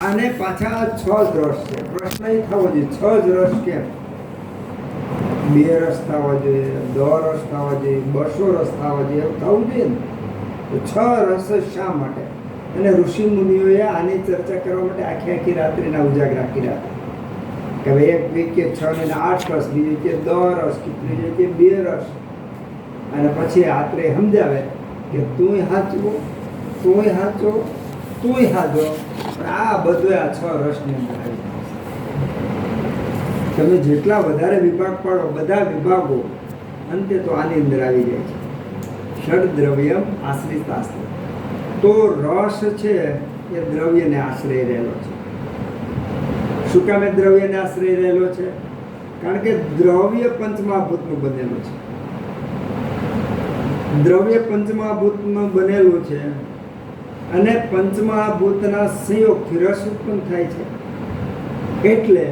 આને પાછા 6 જ રસ છે. પ્રશ્ન એ થવો જોઈએ 6 જ રસ કેમ? 2 રસ થવા જોઈએ, 10 રસ થવા જોઈએ, 200 રસ થવા જોઈએ, એવું થવું જોઈએ ને. તો 6 રસ શા માટે? અને ઋષિ મુનિઓએ આની ચર્ચા કરવા માટે આખી આખી રાત્રિના ઉજાગરા કર્યા કે ભાઈ એક વીક કે 6 ને 8 રસ, બીજી કે 10 રસ, ત્રીજી કે 2 રસ. અને પછી રાત્રે સમજાવે કે તુંય હાચવો, તુંય હાચો, તુંય હાજો. આ બધું આ 6 રસની અંદર આવી જાય. તમે જેટલા વધારે વિભાગ પાડો બધા વિભાગો અંતે તો આની અંદર આવી જાય છે. ષડ દ્રવ્યમ આશ્રિતાસ્ત્ર. તો રસ છે એ દ્રવ્યને આશ્રય રહેલો છે. શું કામ એ દ્રવ્યને આશ્રય રહેલો છે? કારણ કે દ્રવ્ય પંચમહાભૂતનું બનેલું છે. દ્રવ્ય પંચમહાભૂતનું બનેલું છે અને પંચમહાભૂતના સંયોગથી રસ ઉત્પન્ન થાય છે. એટલે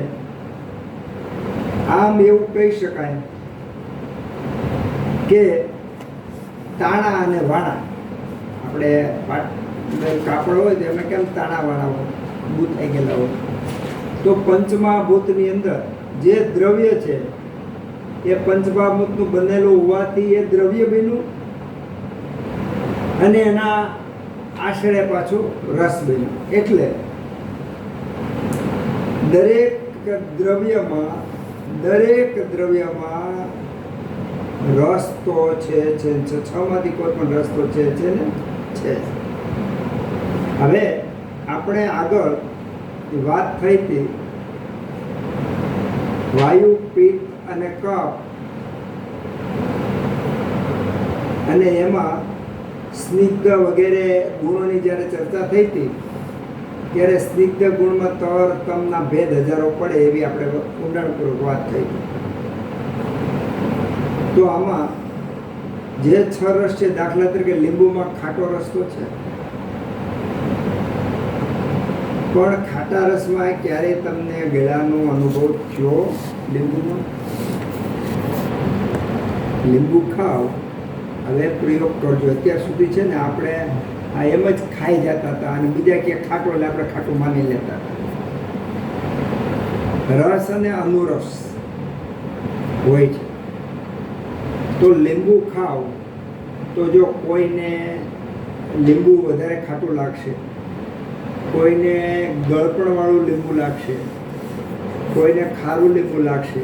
આમ એવું કહી શકાય કે તાણા અને વાણા, આપણે કાપડ હોય તો એમાં કેમ તાણા વાણા હોય, ભૂત થઈ ગયેલા હોય. તો પંચમહાભૂતની અંદર જે દ્રવ્ય છે એ પંચમહાભૂતનું બનેલું હોવાથી એ દ્રવ્ય બન્યું અને એના આશ્રય પાછું રસ બન્યું. એટલે દરેક દ્રવ્યમાં રસ તો છે. 6 માંથી કોઈ પણ રસ તો છે ને છે. હવે આપણે આગળ વાત થઈ હતી વાયુ, પિત્ત અને કફ, અને એમાં સ્નિગ્ધ વગેરે ગુણોની જ્યારે ચર્ચા થઈ હતી ત્યારે સ્નિગ્ધ ગુણમાં તર તમના ભેદ હજારો પડે એવી આપણે ઊંડાણપૂર્વક વાત થઈ હતી. તો આમાં જે 6 રસ છે, દાખલા તરીકે લીંબુમાં ખાટો રસ તો છે, પણ ખાટા રસમાં ક્યારેય તમને ગળાનો અનુભવ થયો? લીંબુ ખાઓ, હવે પ્રયોગ કરજો. અત્યાર સુધી છે ને આપણે આ એમ જ ખાઈ જતા હતા અને બીજા ક્યાંક ખાટો એટલે આપણે ખાટું માની લેતા હતા. રસ અને અનુરસ હોય છે. તો લીંબુ ખાઓ તો જો કોઈને લીંબુ વધારે ખાટું લાગશે, કોઈને ગળપણવાળું લીંબુ લાગશે, કોઈને ખારું લીંબુ લાગશે,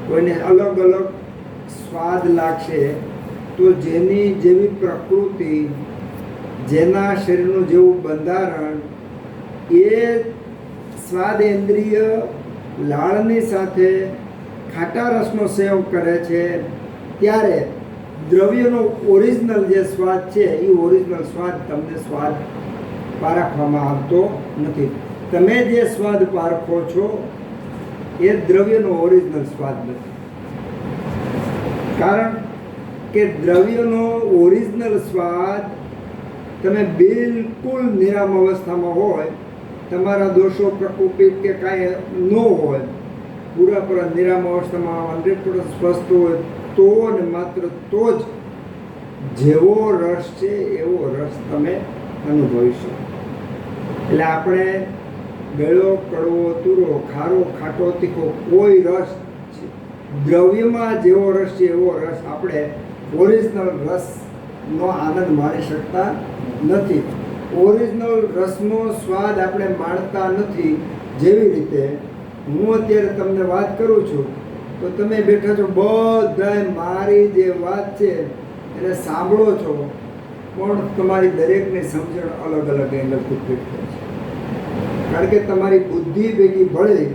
કોઈને અલગ અલગ સ્વાદ લાગશે. તો જેની જેવી પ્રકૃતિ, જેના શરીરનું જેવું બંધારણ, એ સ્વાદ ઇન્દ્રિય લાળની સાથે ખાટા રસનો સેવ કરે છે. ત્યારે દ્રવ્યનો ઓરિજિનલ જે સ્વાદ છે એ ઓરિજિનલ સ્વાદ તમને સ્વાદ પારખવામાં આવતો નથી. તમે જે સ્વાદ પારખો છો એ દ્રવ્યનો ઓરિજિનલ સ્વાદ નથી. કારણ કે દ્રવ્યનો ઓરિજિનલ સ્વાદ તમે બિલકુલ નિરામ અવસ્થામાં હોય, તમારા દોષો પ્રકોપિત કે કાંઈ ન હોય, પૂરેપૂરા નિરામ અવસ્થામાં 100% સ્વસ્થ હોય તો ને માત્ર તો જ જેવો રસ છે એવો રસ તમે અનુભવી શકો. એટલે આપણે ગળો, કડવો, તુરો, ખારો, ખાટો, તીખો કોઈ રસ દ્રવ્યમાં જેવો રસ છે એવો રસ આપણે ઓરિજિનલ રસનો આનંદ માણી શકતા નથી. ઓરિજિનલ રસનો સ્વાદ આપણે માણતા નથી. જેવી રીતે હું અત્યારે તમને વાત કરું છું તો તમે બેઠા છો, બધાય મારી જે વાત છે એને સાંભળો છો, પણ તમારી દરેકની સમજણ અલગ અલગ એંગલથી ફિટ થાય છે. કારણ કે તમારી બુદ્ધિ ભેગી ભળી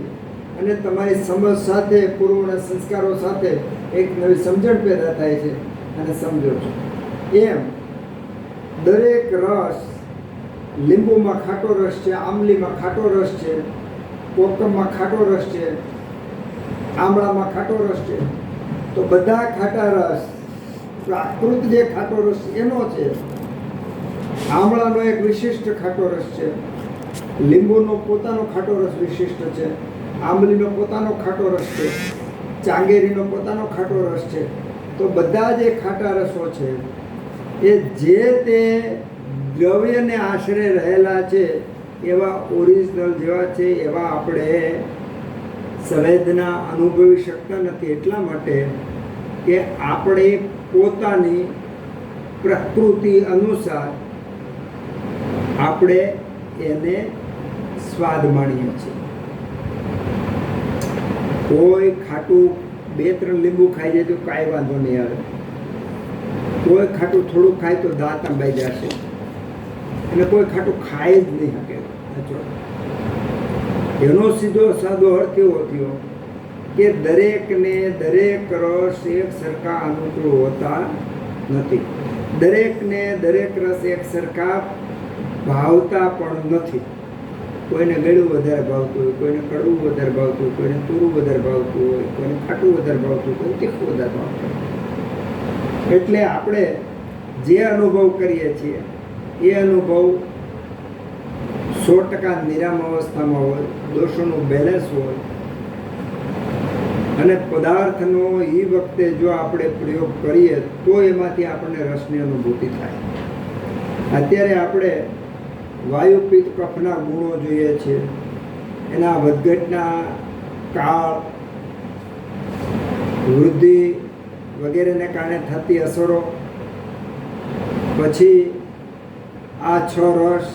અને તમારી સમજ સાથે, પૂર્વના સંસ્કારો સાથે એક નવી સમજણ પેદા થાય છે અને સમજો છો. એમ દરેક રસ, લીંબુમાં ખાટો રસ છે, આંબલીમાં ખાટો રસ છે, કોકમમાં ખાટો રસ છે, આમળામાં ખાટો રસ છે. તો બધા ખાટા રસ, પ્રાકૃત જે ખાટો રસ એનો છે. આમળાનો એક વિશિષ્ટ ખાટો રસ છે, લીંબુનો પોતાનો ખાટો રસ વિશિષ્ટ છે, આંબલીનો પોતાનો ખાટો રસ છે, ચાંગેરીનો પોતાનો ખાટો રસ છે. તો બધા જે ખાટા રસો છે એ જે તે દ્રવ્યને આશરે રહેલા છે એવા ઓરિજિનલ જેવા છે એવા આપણે સંવેદના અનુભવી શકતા નથી, એટલા માટે કે આપણે પોતાની પ્રકૃતિ અનુસાર આપણે એને સ્વાદ માણીએ છીએ. કોઈ ખાટું 2-3 લીંબુ ખાઈ જાય તો કાંઈ વાંધો નહીં આવે, કોઈ ખાટું થોડું ખાય તો દાંત અંબાઈ જશે, અને કોઈ ખાટું ખાઈ જ નહીં શકે. એનો સીધો સાદો અર્થ એવો થયો કે દરેકને દરેક રસ એક સરખા અનુકૂળ હોતા નથી, દરેકને દરેક રસ એક સરખા ભાવતા પણ નથી. કોઈને ગળ્યું વધારે ભાવતું હોય, કોઈને કડવું વધારે ભાવતું હોય, કોઈને તુરું વધારે ભાવતું હોય, કોઈને ખાટું વધારે ભાવતું હોય, કોઈને તીખું વધારે ભાવતું હોય. એટલે આપણે જે અનુભવ કરીએ છીએ એ અનુભવ 100% નિરામ અવસ્થામાં હોય, દોષોનું બેલેન્સ હોય, અને પદાર્થનો એ વખતે જો આપણે પ્રયોગ કરીએ તો એમાંથી આપણને રસની અનુભૂતિ થાય. અત્યારે આપણે વાયુ પિત્ત કફના ગુણો જોઈએ છે, એના વધઘટના કાળ, વૃદ્ધિ વગેરેને કારણે થતી અસરો, પછી આ 6 રસ,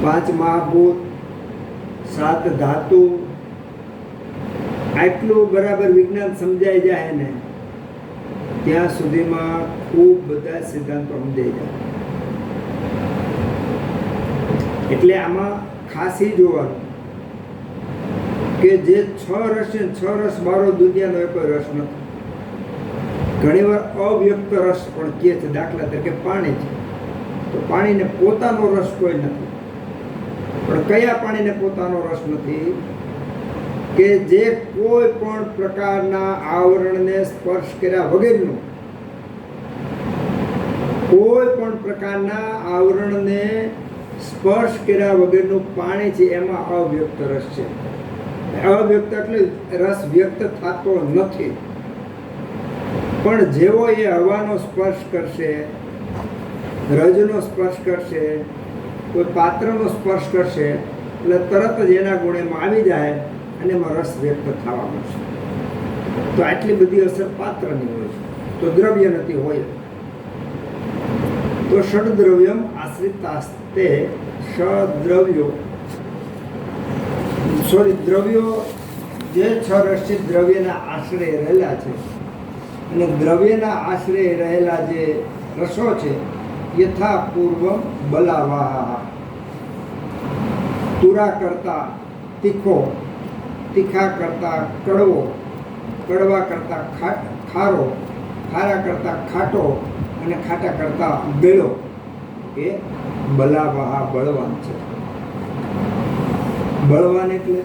5 મહાભૂત, 7 ધાતુ, આટલું બરાબર વિજ્ઞાન સમજાઈ જાય ને ત્યાં સુધીમાં ખૂબ બધા સિદ્ધાંતો સમજાઈ જાય. એટલે આમાં ખાસ એ જોવાનું કે જે 6 રસ છે, 6 રસ બારો દુનિયાનો એ કોઈ રસ નથી. ઘણીવાર અવ્યક્ત રસ પણ કહે છે, દાખલા તરીકે પાણી છે તો પાણીને પોતાનો રસ કોઈ નથી. પણ કયા પાણીને પોતાનો રસ નથી? કે જે કોઈ પણ પ્રકારના આવરણને સ્પર્શ કર્યા વગરનું, કોઈ પણ પ્રકારના આવરણને સ્પર્શ કર્યા વગરનું પાણી છે, એમાં અવ્યક્ત રસ છે. અવ્યક્ત એટલે રસ વ્યક્ત થતો નથી. પણ જેવો એ હવાનો સ્પર્શ કરશે, રજનો સ્પર્શ કરશે, કોઈ પાત્રનો સ્પર્શ કરશે એટલે તરત જ એના ગુણ એમાં આવી જાય અને એમાં રસ વ્યક્ત થવા મળશે. તો આટલી બધી અસર પાત્રની હોય છે, તો દ્રવ્ય નથી હોય. તો ષડદ્રવ્યમ આશ્રિતાસ્તે, દ્રવ્યો જે 6 રસ છે દ્રવ્યના આશ્રય રહેલા છે, અને દ્રવ્યના આશ્રય રહેલા જે રસો છે યથા પૂર્વ બલાવાહ, તુરા કરતા તીખો, તીખા કરતા કડવો, કડવા કરતા ખારો, ખારા કરતા ખાટો, અને ખાટા કરતા ગળ્યો, એ બલાવાહ બળવાન છે. બળવાન એટલે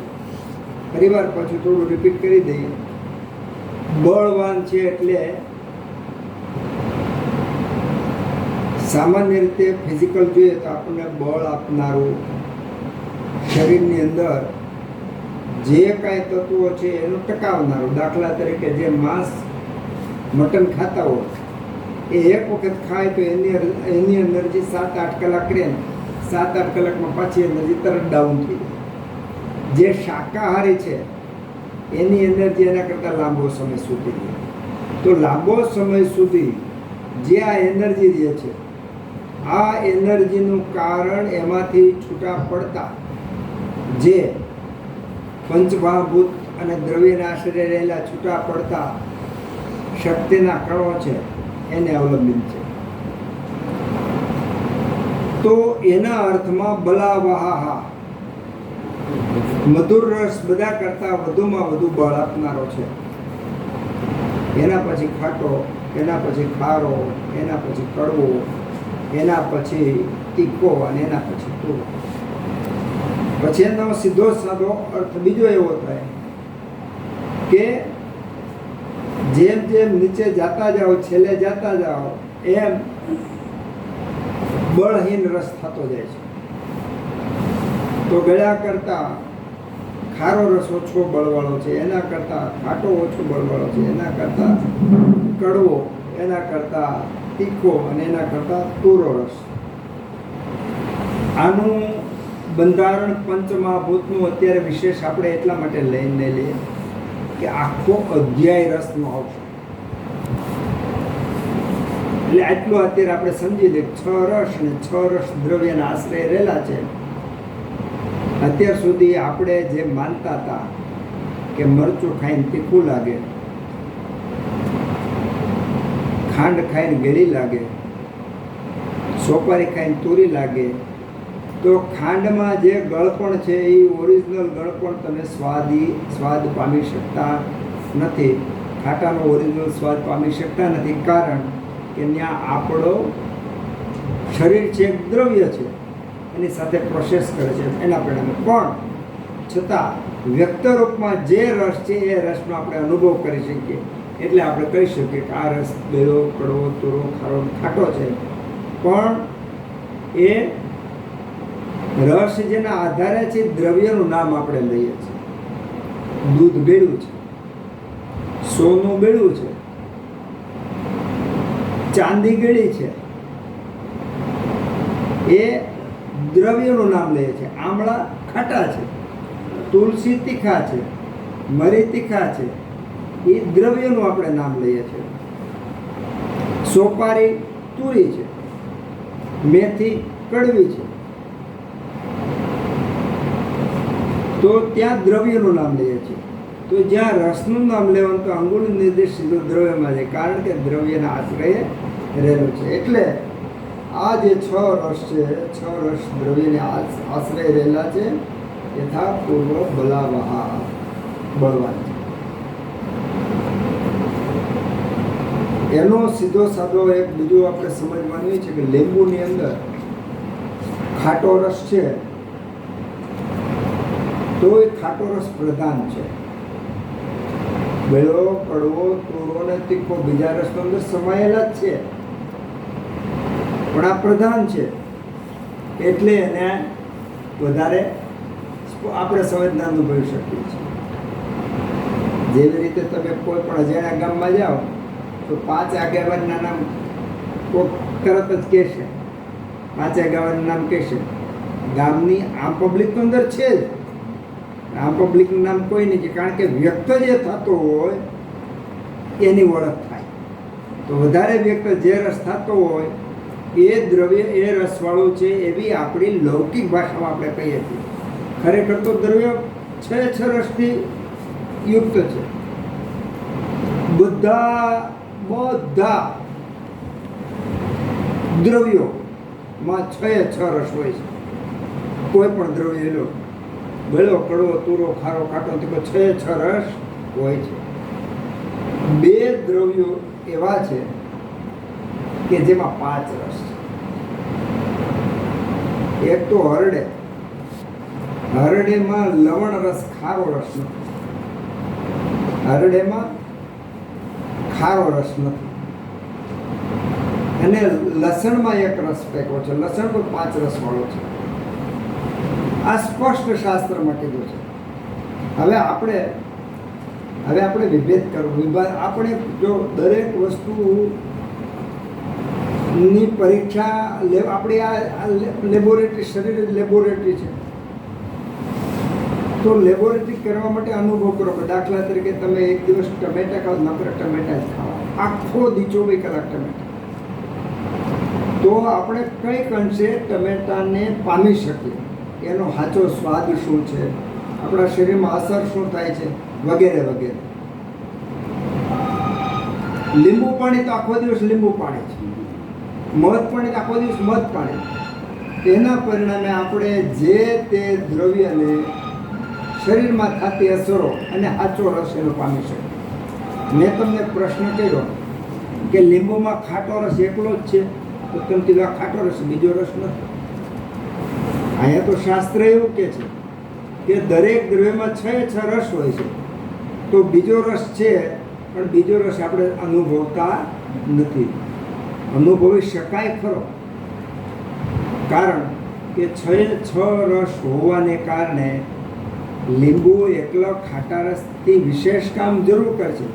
ફરીવાર પાછું થોડું રિપીટ કરી દઈએ. બળવાન છે એટલે સામાન્ય રીતે ફિઝિકલ જોઈએ તો આપણને બળ આપનારું, શરીરની અંદર જે કાંઈ તત્વો છે એનું ટકાવનારું. દાખલા તરીકે જે માંસ મટન ખાતા હોય એ એક વખત ખાય તો એની એનર્જી 7-8 કલાક રહે, 7-8 કલાકમાં પાછી એનર્જી તરત ડાઉન થઈ જાય. જે શાકાહારી છે એની એનર્જી એના કરતાં લાંબો સમય સુધી રહે. તો લાંબો સમય સુધી જે આ એનર્જી જે છે, આ એનર્જીનું કારણ એમાંથી છૂટા પડતા જે પંચમહાભૂત અને દ્રવ્યના આશ્રય રહેલા છૂટા પડતા શક્તિના કણો છે એને અવલંબિત છે. તો એના અર્થમાં બલાવાહા, મધુર રસ બધા કરતા વધુમાં વધુ બળ આપનારો છે. એના પછી ખાટો, એના પછી ખારો, એના પછી કડવો, એના પછી તીખો, અને એના પછી તુરો. પછી એનો સીધો સાદો અર્થ બીજો એવો થાય કે જેમ જેમ નીચે જાતા જાઓ, છેલ્લે જાતા જાઓ, એમ બળહીન રસ થતો જાય છે. તો ગળ્યા કરતા ખારો રસ ઓછો બળવાળો છે, એના કરતાં ખાટો ઓછો બળવાળો છે, એના કરતાં કડવો, એના કરતાં તીખો, અને એના કરતાં તુરો રસ. આનું બંધારણ પંચમહાભૂતનું અત્યારે વિશેષ આપણે એટલા માટે લઈને લઈએ કે આખો અધ્યાય રસનો આવશે. એટલે આટલું અત્યારે આપણે સમજી લઈએ 6 રસ અને 6 રસ દ્રવ્યના આશ્રય રહેલા છે. અત્યાર સુધી આપણે જે માનતા હતા કે મરચું ખાઈને તીખું લાગે, ખાંડ ખાઈને ગળી લાગે, સોપારી ખાઈને તુરી લાગે, તો ખાંડમાં જે ગળપણ છે એ ઓરિજિનલ ગળપણ તમે સ્વાદ પામી શકતા નથી. ખાટાનો ઓરિજિનલ સ્વાદ પામી શકતા નથી, કારણ કે ત્યાં આપણો શરીર છે એક દ્રવ્ય છે, એની સાથે પ્રોસેસ કરે છે એના પરિણામે. પણ છતાં વ્યક્ત રૂપમાં જે રસ છે એ રસનો આપણે અનુભવ કરી શકીએ. એટલે આપણે કહી શકીએ કે આ રસ ગળ્યો, કડવો, તુરો, ખારો, ખાટો છે. પણ એ રસ જેના આધારે છે દ્રવ્યનું નામ આપણે લઈએ છીએ. દૂધ ગળ્યું છે, સોનું ગળ્યું છે, ચાંદી ગળી છે, એ દ્રવ્યનું નામ લઈએ છીએ. આમળા ખાટા છે, તુલસી તીખા છે, મરી તીખા છે, એ દ્રવ્યનું આપણે નામ લઈએ છીએ. સોપારી તુરી છે, મેથી કડવી છે, તો ત્યાં દ્રવ્યનું નામ લઈએ છીએ. તો જ્યાં રસનું નામ લેવાનું તો અંગુલ નિર્દેશ સીધો દ્રવ્યમાં છે, કારણ કે દ્રવ્યના આશ્રયે રહેલું છે. એટલે આ જે 6 રસ છે, 6 રસ દ્રવ્યને આશ્રય રહેલા છે. યથા પૂર્વ બલાવહા, બળવાન. એનો સીધો સાધો એક બીજું આપણે સમજવાનું છે કે લીંબુની અંદર ખાટો રસ છે, તો એ ખાટો રસ પ્રધાન છે. ગળ્યો, કડવો, તુરો ને તીખો બીજા રસનો અંદર સમાયેલા જ છે, પણ આ પ્રધાન છે. એટલે એને વધારે આપણે સંવેદના અનુભવી શકીએ છીએ. જેવી રીતે તમે કોઈ પણ અજાણ્યા ગામમાં જાઓ તો 5 આગેવાનના નામ કોઈ તરત જ કહેશે, 5 આગેવાનનું નામ કહેશે. ગામની આમ પબ્લિક અંદર છે જ, આમ પબ્લિકનું નામ કોઈ નહીં, કારણ કે વ્યક્ત જે થતો હોય એની ઓળખ થાય. તો વધારે વ્યક્ત જે રસ થતો હોય એ દ્રવ્ય એ રસવાળું છે, એવી આપણી લૌકિક ભાષામાં આપણે કહીએ છીએ. ખરેખર તો દ્રવ્ય 6 રસથી યુક્ત છે. બધા દ્રવ્યોમાં 6 રસ હોય છે. કોઈ પણ દ્રવ્ય લો, ગળ્યો, કડવો, તુરો, ખારો, ખાટો, તીખો, 6 રસ હોય છે. 2 દ્રવ્યો એવા છે કે જેમાં 5 રસ છે. એક તો હરડે. હરડેમાં લવણ રસ, ખારો રસ નથી. હરડેમાં ખારો રસ નથી. અને લસણમાં એક રસ પેકો છે. લસણ તો 5 રસ વાળો છે. આ સ્પષ્ટ શાસ્ત્રમાં કીધું છે. હવે આપણે વિભેદ કરવો. આપણે જો દરેક વસ્તુની પરીક્ષા આપણી આ લેબોરેટરી, શરીર લેબોરેટરી છે. તો લેબોરેટરી કરવા માટે અનુભવ કરો. દાખલા તરીકે તમે એક દિવસ ટમેટા ખાવ, નકર ટમેટા જ ખાવા, આખો દી 24 કલાક ટમેટા, તો આપણે કંઈક અંશે ટમેટાને પામી શકીએ. એનો સાચો સ્વાદ શું છે, આપણા શરીરમાં અસર શું થાય છે, વગેરે વગેરે. લીંબુ પાણી તો આખો દિવસ લીંબુ પાણી છે, મધ પાણી તો આખો દિવસ મધ પાણી. તેના પરિણામે આપણે જે તે દ્રવ્યને શરીરમાં થતી અસરો અને સાચો રસ એનો પામી શકીએ. મેં તમને પ્રશ્ન કર્યો કે લીંબુમાં ખાટો રસ એકલો જ છે, તો તમે કીધું આ ખાટો રસ, બીજો રસ નથી. અહીંયા તો શાસ્ત્ર એવું કહે છે કે દરેક દ્રવ્યમાં 6 રસ હોય છે. તો બીજો રસ છે, પણ બીજો રસ આપણે અનુભવતા નથી. અનુભવી શકાય ખરો, કારણ કે 6 રસ હોવાને કારણે લીંબુ એકલો ખાટા રસથી વિશેષ કામ જરૂર કરશે.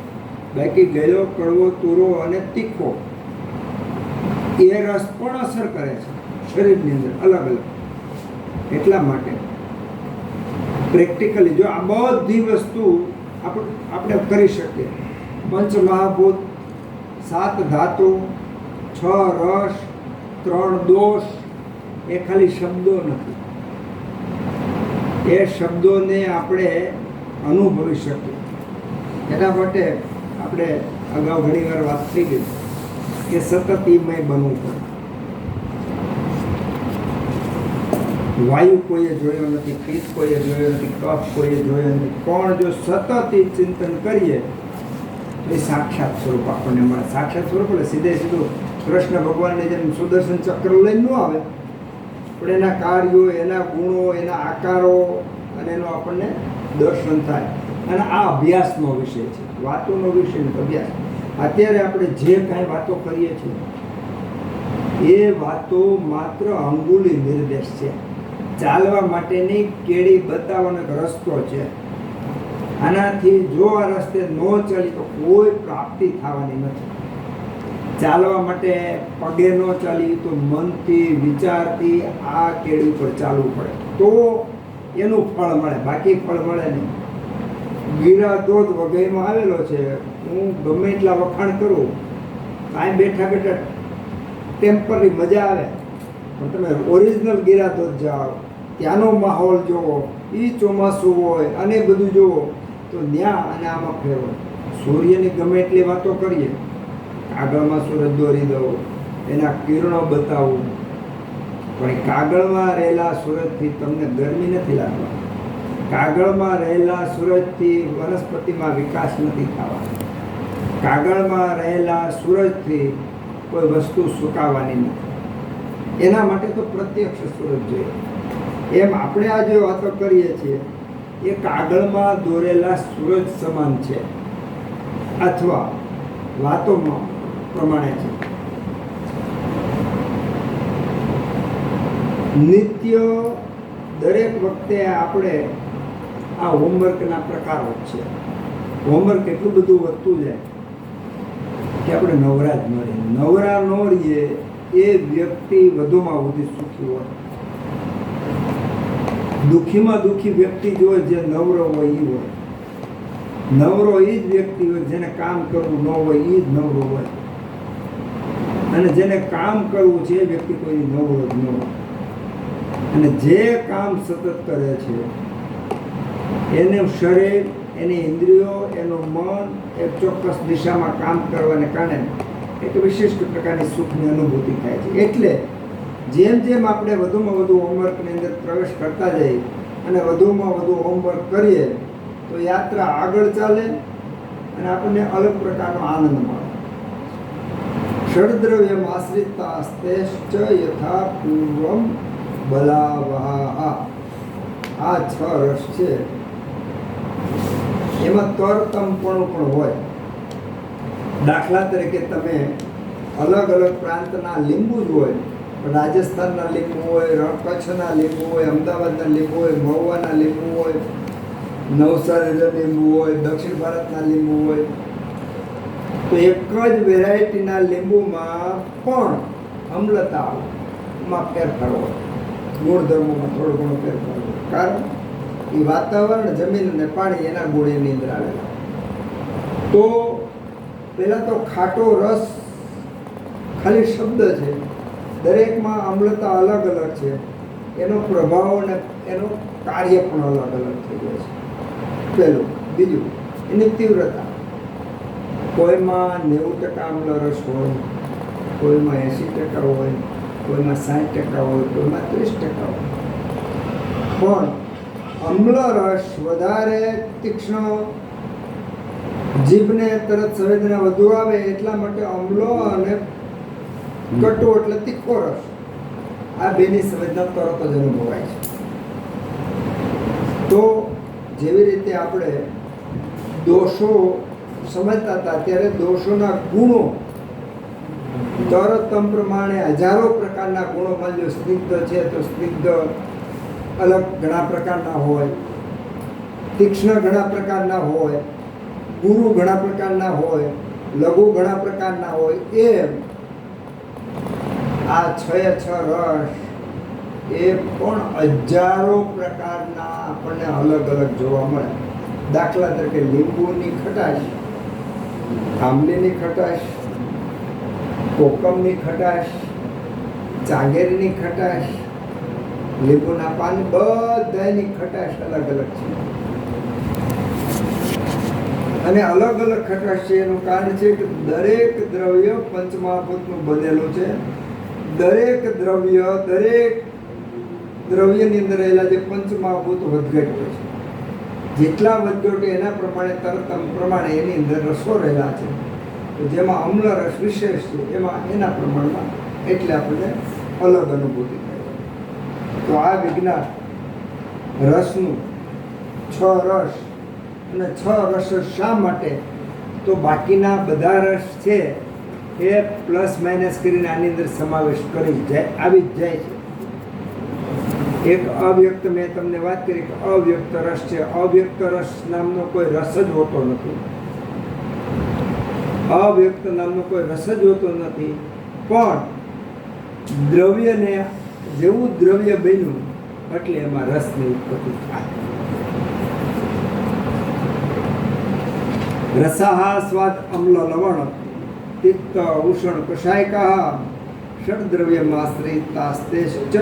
બાકી ગળ્યો, કડવો, તુરો અને તીખો એ રસ પણ અસર કરે છે શરીરની અંદર અલગ અલગ. એટલા માટે પ્રેક્ટિકલી જો આ બધી વસ્તુ આપણે કરી શકીએ, પંચમહાભૂત, 7 ધાતુ, 6 રસ, 3 દોષ, એ ખાલી શબ્દો નથી, એ શબ્દોને આપણે અનુભવી શકીએ. એના માટે આપણે અગાઉ ઘણીવાર વાત થઈ ગઈ કે સતત ઈમય બનવું પડે. વાયુ કોઈએ જોયો નથી, પિત્ત કોઈએ જોયો નથી, કફ કોઈએ જોયો નથી, પણ જો સતત એ ચિંતન કરીએ એ સાક્ષાત સ્વરૂપ આપણને મળે. સાક્ષાત સ્વરૂપ એટલે સીધું કૃષ્ણ ભગવાનને જેમ સુદર્શન ચક્ર લઈને ન આવે, પણ એના કાર્યો, એના ગુણો, એના આકારો અને એનો આપણને દર્શન થાય. અને આ અભ્યાસનો વિષય છે, વાતોનો વિષય નથી, અભ્યાસ. અત્યારે આપણે જે કાંઈ વાતો કરીએ છીએ એ વાતો માત્ર અંગુલી નિર્દેશ છે, ચાલવા માટેની કેડી બતાવવાનો એક રસ્તો છે. આનાથી જો આ રસ્તે ન ચાલી તો કોઈ પ્રાપ્તિ થવાની નથી. ચાલવા માટે પગે ન ચાલી તો મનથી, વિચારથી આ કેડી ઉપર ચાલવું પડે તો એનું ફળ મળે, બાકી ફળ મળે નહીં. ગિરાધોધ વગેરેમાં આવેલો છે. હું ગમે એટલા વખાણ કરું, કાંઈ બેઠા બેઠા ટેમ્પરરી મજા આવે, પણ તમે ઓરિજિનલ ગિરાધોધ જાઓ, ત્યાંનો માહોલ જુઓ, એ ચોમાસું હોય અને બધું જુઓ તો ત્યાં અને આમાં ફેર હોય. સૂર્યની ગમે એટલી વાતો કરીએ, કાગળમાં સૂરજ દોરી દો, એના કિરણો બતાવું, પણ એ કાગળમાં રહેલા સૂરજથી તમને ગરમી નથી લાગવાની. કાગળમાં રહેલા સૂરજથી વનસ્પતિમાં વિકાસ નથી થવાનો. કાગળમાં રહેલા સૂરજથી કોઈ વસ્તુ સુકાવાની નથી. એના માટે તો પ્રત્યક્ષ સૂરજ જોઈએ. એમ આપણે આ જે વાતો કરીએ છીએ એ કાગળમાં દોરેલા સૂરજ સમાન છે, અથવા વાતોમાં પ્રમાણે છે. નિત્ય દરેક વખતે આપણે આ હોમવર્કના પ્રકારો છે. હોમવર્ક એટલું બધું વધતું જાય કે આપણે નવરા જ ન રહીએ. નવરા ન રહીએ એ વ્યક્તિ વધુમાં વધુ સુખી હોય. દુઃખીમાં દુઃખી વ્યક્તિ જો જે નવરો હોય એ હોય. નવરો એ જ વ્યક્તિ હોય જેને કામ કરવું ન હોય, એ જ નવરો હોય. અને જેને કામ કરવું છે એ વ્યક્તિ કોઈ નવરો જ ન હોય. અને જે કામ સતત કરે છે એનું શરીર, એની ઇન્દ્રિયો, એનું મન એક ચોક્કસ દિશામાં કામ કરવાને કારણે એક વિશિષ્ટ પ્રકારની સુખની અનુભૂતિ થાય છે. એટલે જેમ જેમ આપણે વધુમાં વધુ હોમવર્કની અંદર પ્રવેશ કરતા જઈએ અને વધુમાં વધુ હોમવર્ક કરીએ તો યાત્રા આગળ ચાલે અને આપણને અલગ પ્રકારનો આનંદ મળે. ષડદ્રવ્યમ આશ્રિતા સ્તેશ્ચ યથા પૂર્વમ બલાવહા. આ 6 રસ છે, એમાં તરતમપણું પણ હોય. દાખલા તરીકે તમે અલગ અલગ પ્રાંતના લીંબુ જ હોય, રાજસ્થાનના લીંબુ હોય, કચ્છના લીંબુ હોય, અમદાવાદના લીંબુ હોય, મહુવાના લીંબુ હોય, નવસારીના લીંબુ હોય, દક્ષિણ ભારતના લીંબુ હોય, તો એક જ વેરાયટીના લીંબુમાં પણ અમ્લતામાં ફેરફાર હોય, ગુણધર્મોમાં થોડો ઘણો ફેરફાર હોય. કારણ એ વાતાવરણ, જમીન અને પાણી એના ગુણ એની અંદર આવેલા. તો પહેલાં તો ખાટો રસ ખાલી શબ્દ છે, દરેકમાં અમ્લતા અલગ અલગ છે, એનો પ્રભાવ અને એનું કાર્ય પણ અલગ અલગ થઈ જાય છે. પહેલું. બીજું, એની તીવ્રતા. કોઈમાં 90% અમ્લ રસ હોય, કોઈમાં 80% હોય, કોઈમાં 60% હોય, કોઈમાં 30% હોય. પણ અમ્લ રસ વધારે તીક્ષ્ણ, જીભને તરત સંવેદના વધુ આવે એટલા માટે અમ્લો, અને કટુ એટલે તીખો રસ, આ બેની સંવેદના તરત જ અનુભવાય છે. તો જેવી રીતે આપણે દોષો સમજતા હતા ત્યારે દોષોના ગુણો તરતમ પ્રમાણે હજારો પ્રકારના ગુણો મળ્યો. સ્નિગ્ધ છે તો સ્નિગ્ધ અલગ ઘણા પ્રકારના હોય, તીક્ષ્ણ ઘણા પ્રકારના હોય, ગુરુ ઘણા પ્રકારના હોય, લઘુ ઘણા પ્રકારના હોય. એમ આ 6 રસ એ પણ હજારો પ્રકારના આપણને અલગ અલગ જોવા મળે. દાખલા તરીકે લીંબુની ખટાશ, આંબલીની ખટાશ, કોકમની ખટાશ, ચાંગેરીની ખટાશ, લીંબુના પાન, બધાની ખટાશ અલગ અલગ છે. અને અલગ અલગ ખટાશ છે એનું કારણ છે કે દરેક દ્રવ્ય પંચમહાભૂતનું બનેલું છે. દરેક દ્રવ્યની અંદર રહેલા જે પંચમહાભૂત વધઘટ હોય છે, જેટલા વધઘટ એના પ્રમાણે એની અંદર રસો રહેલા છે. જેમાં અમ્લ રસ વિશેષ છે, એમાં એના પ્રમાણમાં એટલે આપણને અલગ અનુભૂતિ થાય. તો આ વિજ્ઞાન રસનું 6 રસ અને 6 રસ શા માટે? તો બાકીના બધા રસ છે એ પ્લસ માઇનસ કરીને આની અંદર સમાવેશ કરી આવી જ જાય છે. એક અવ્યક્ત, મેં તમને વાત કરી કે અવ્યક્ત રસ છે. અવ્યક્ત રસ નામનો કોઈ રસ જ હોતો નથી. અવ્યક્ત નામનો કોઈ રસ જ હોતો નથી. પણ દ્રવ્યને જેવું દ્રવ્ય બન્યું એટલે એમાં રસની ઉત્પત્તિ થાય. રસાહ સ્વાદ અમ્લ લવણ તિક્ત ઉષ્ણ કષાયકાઃ ષડદ્રવ્યમાશ્રિતાસ્તેશ્ચ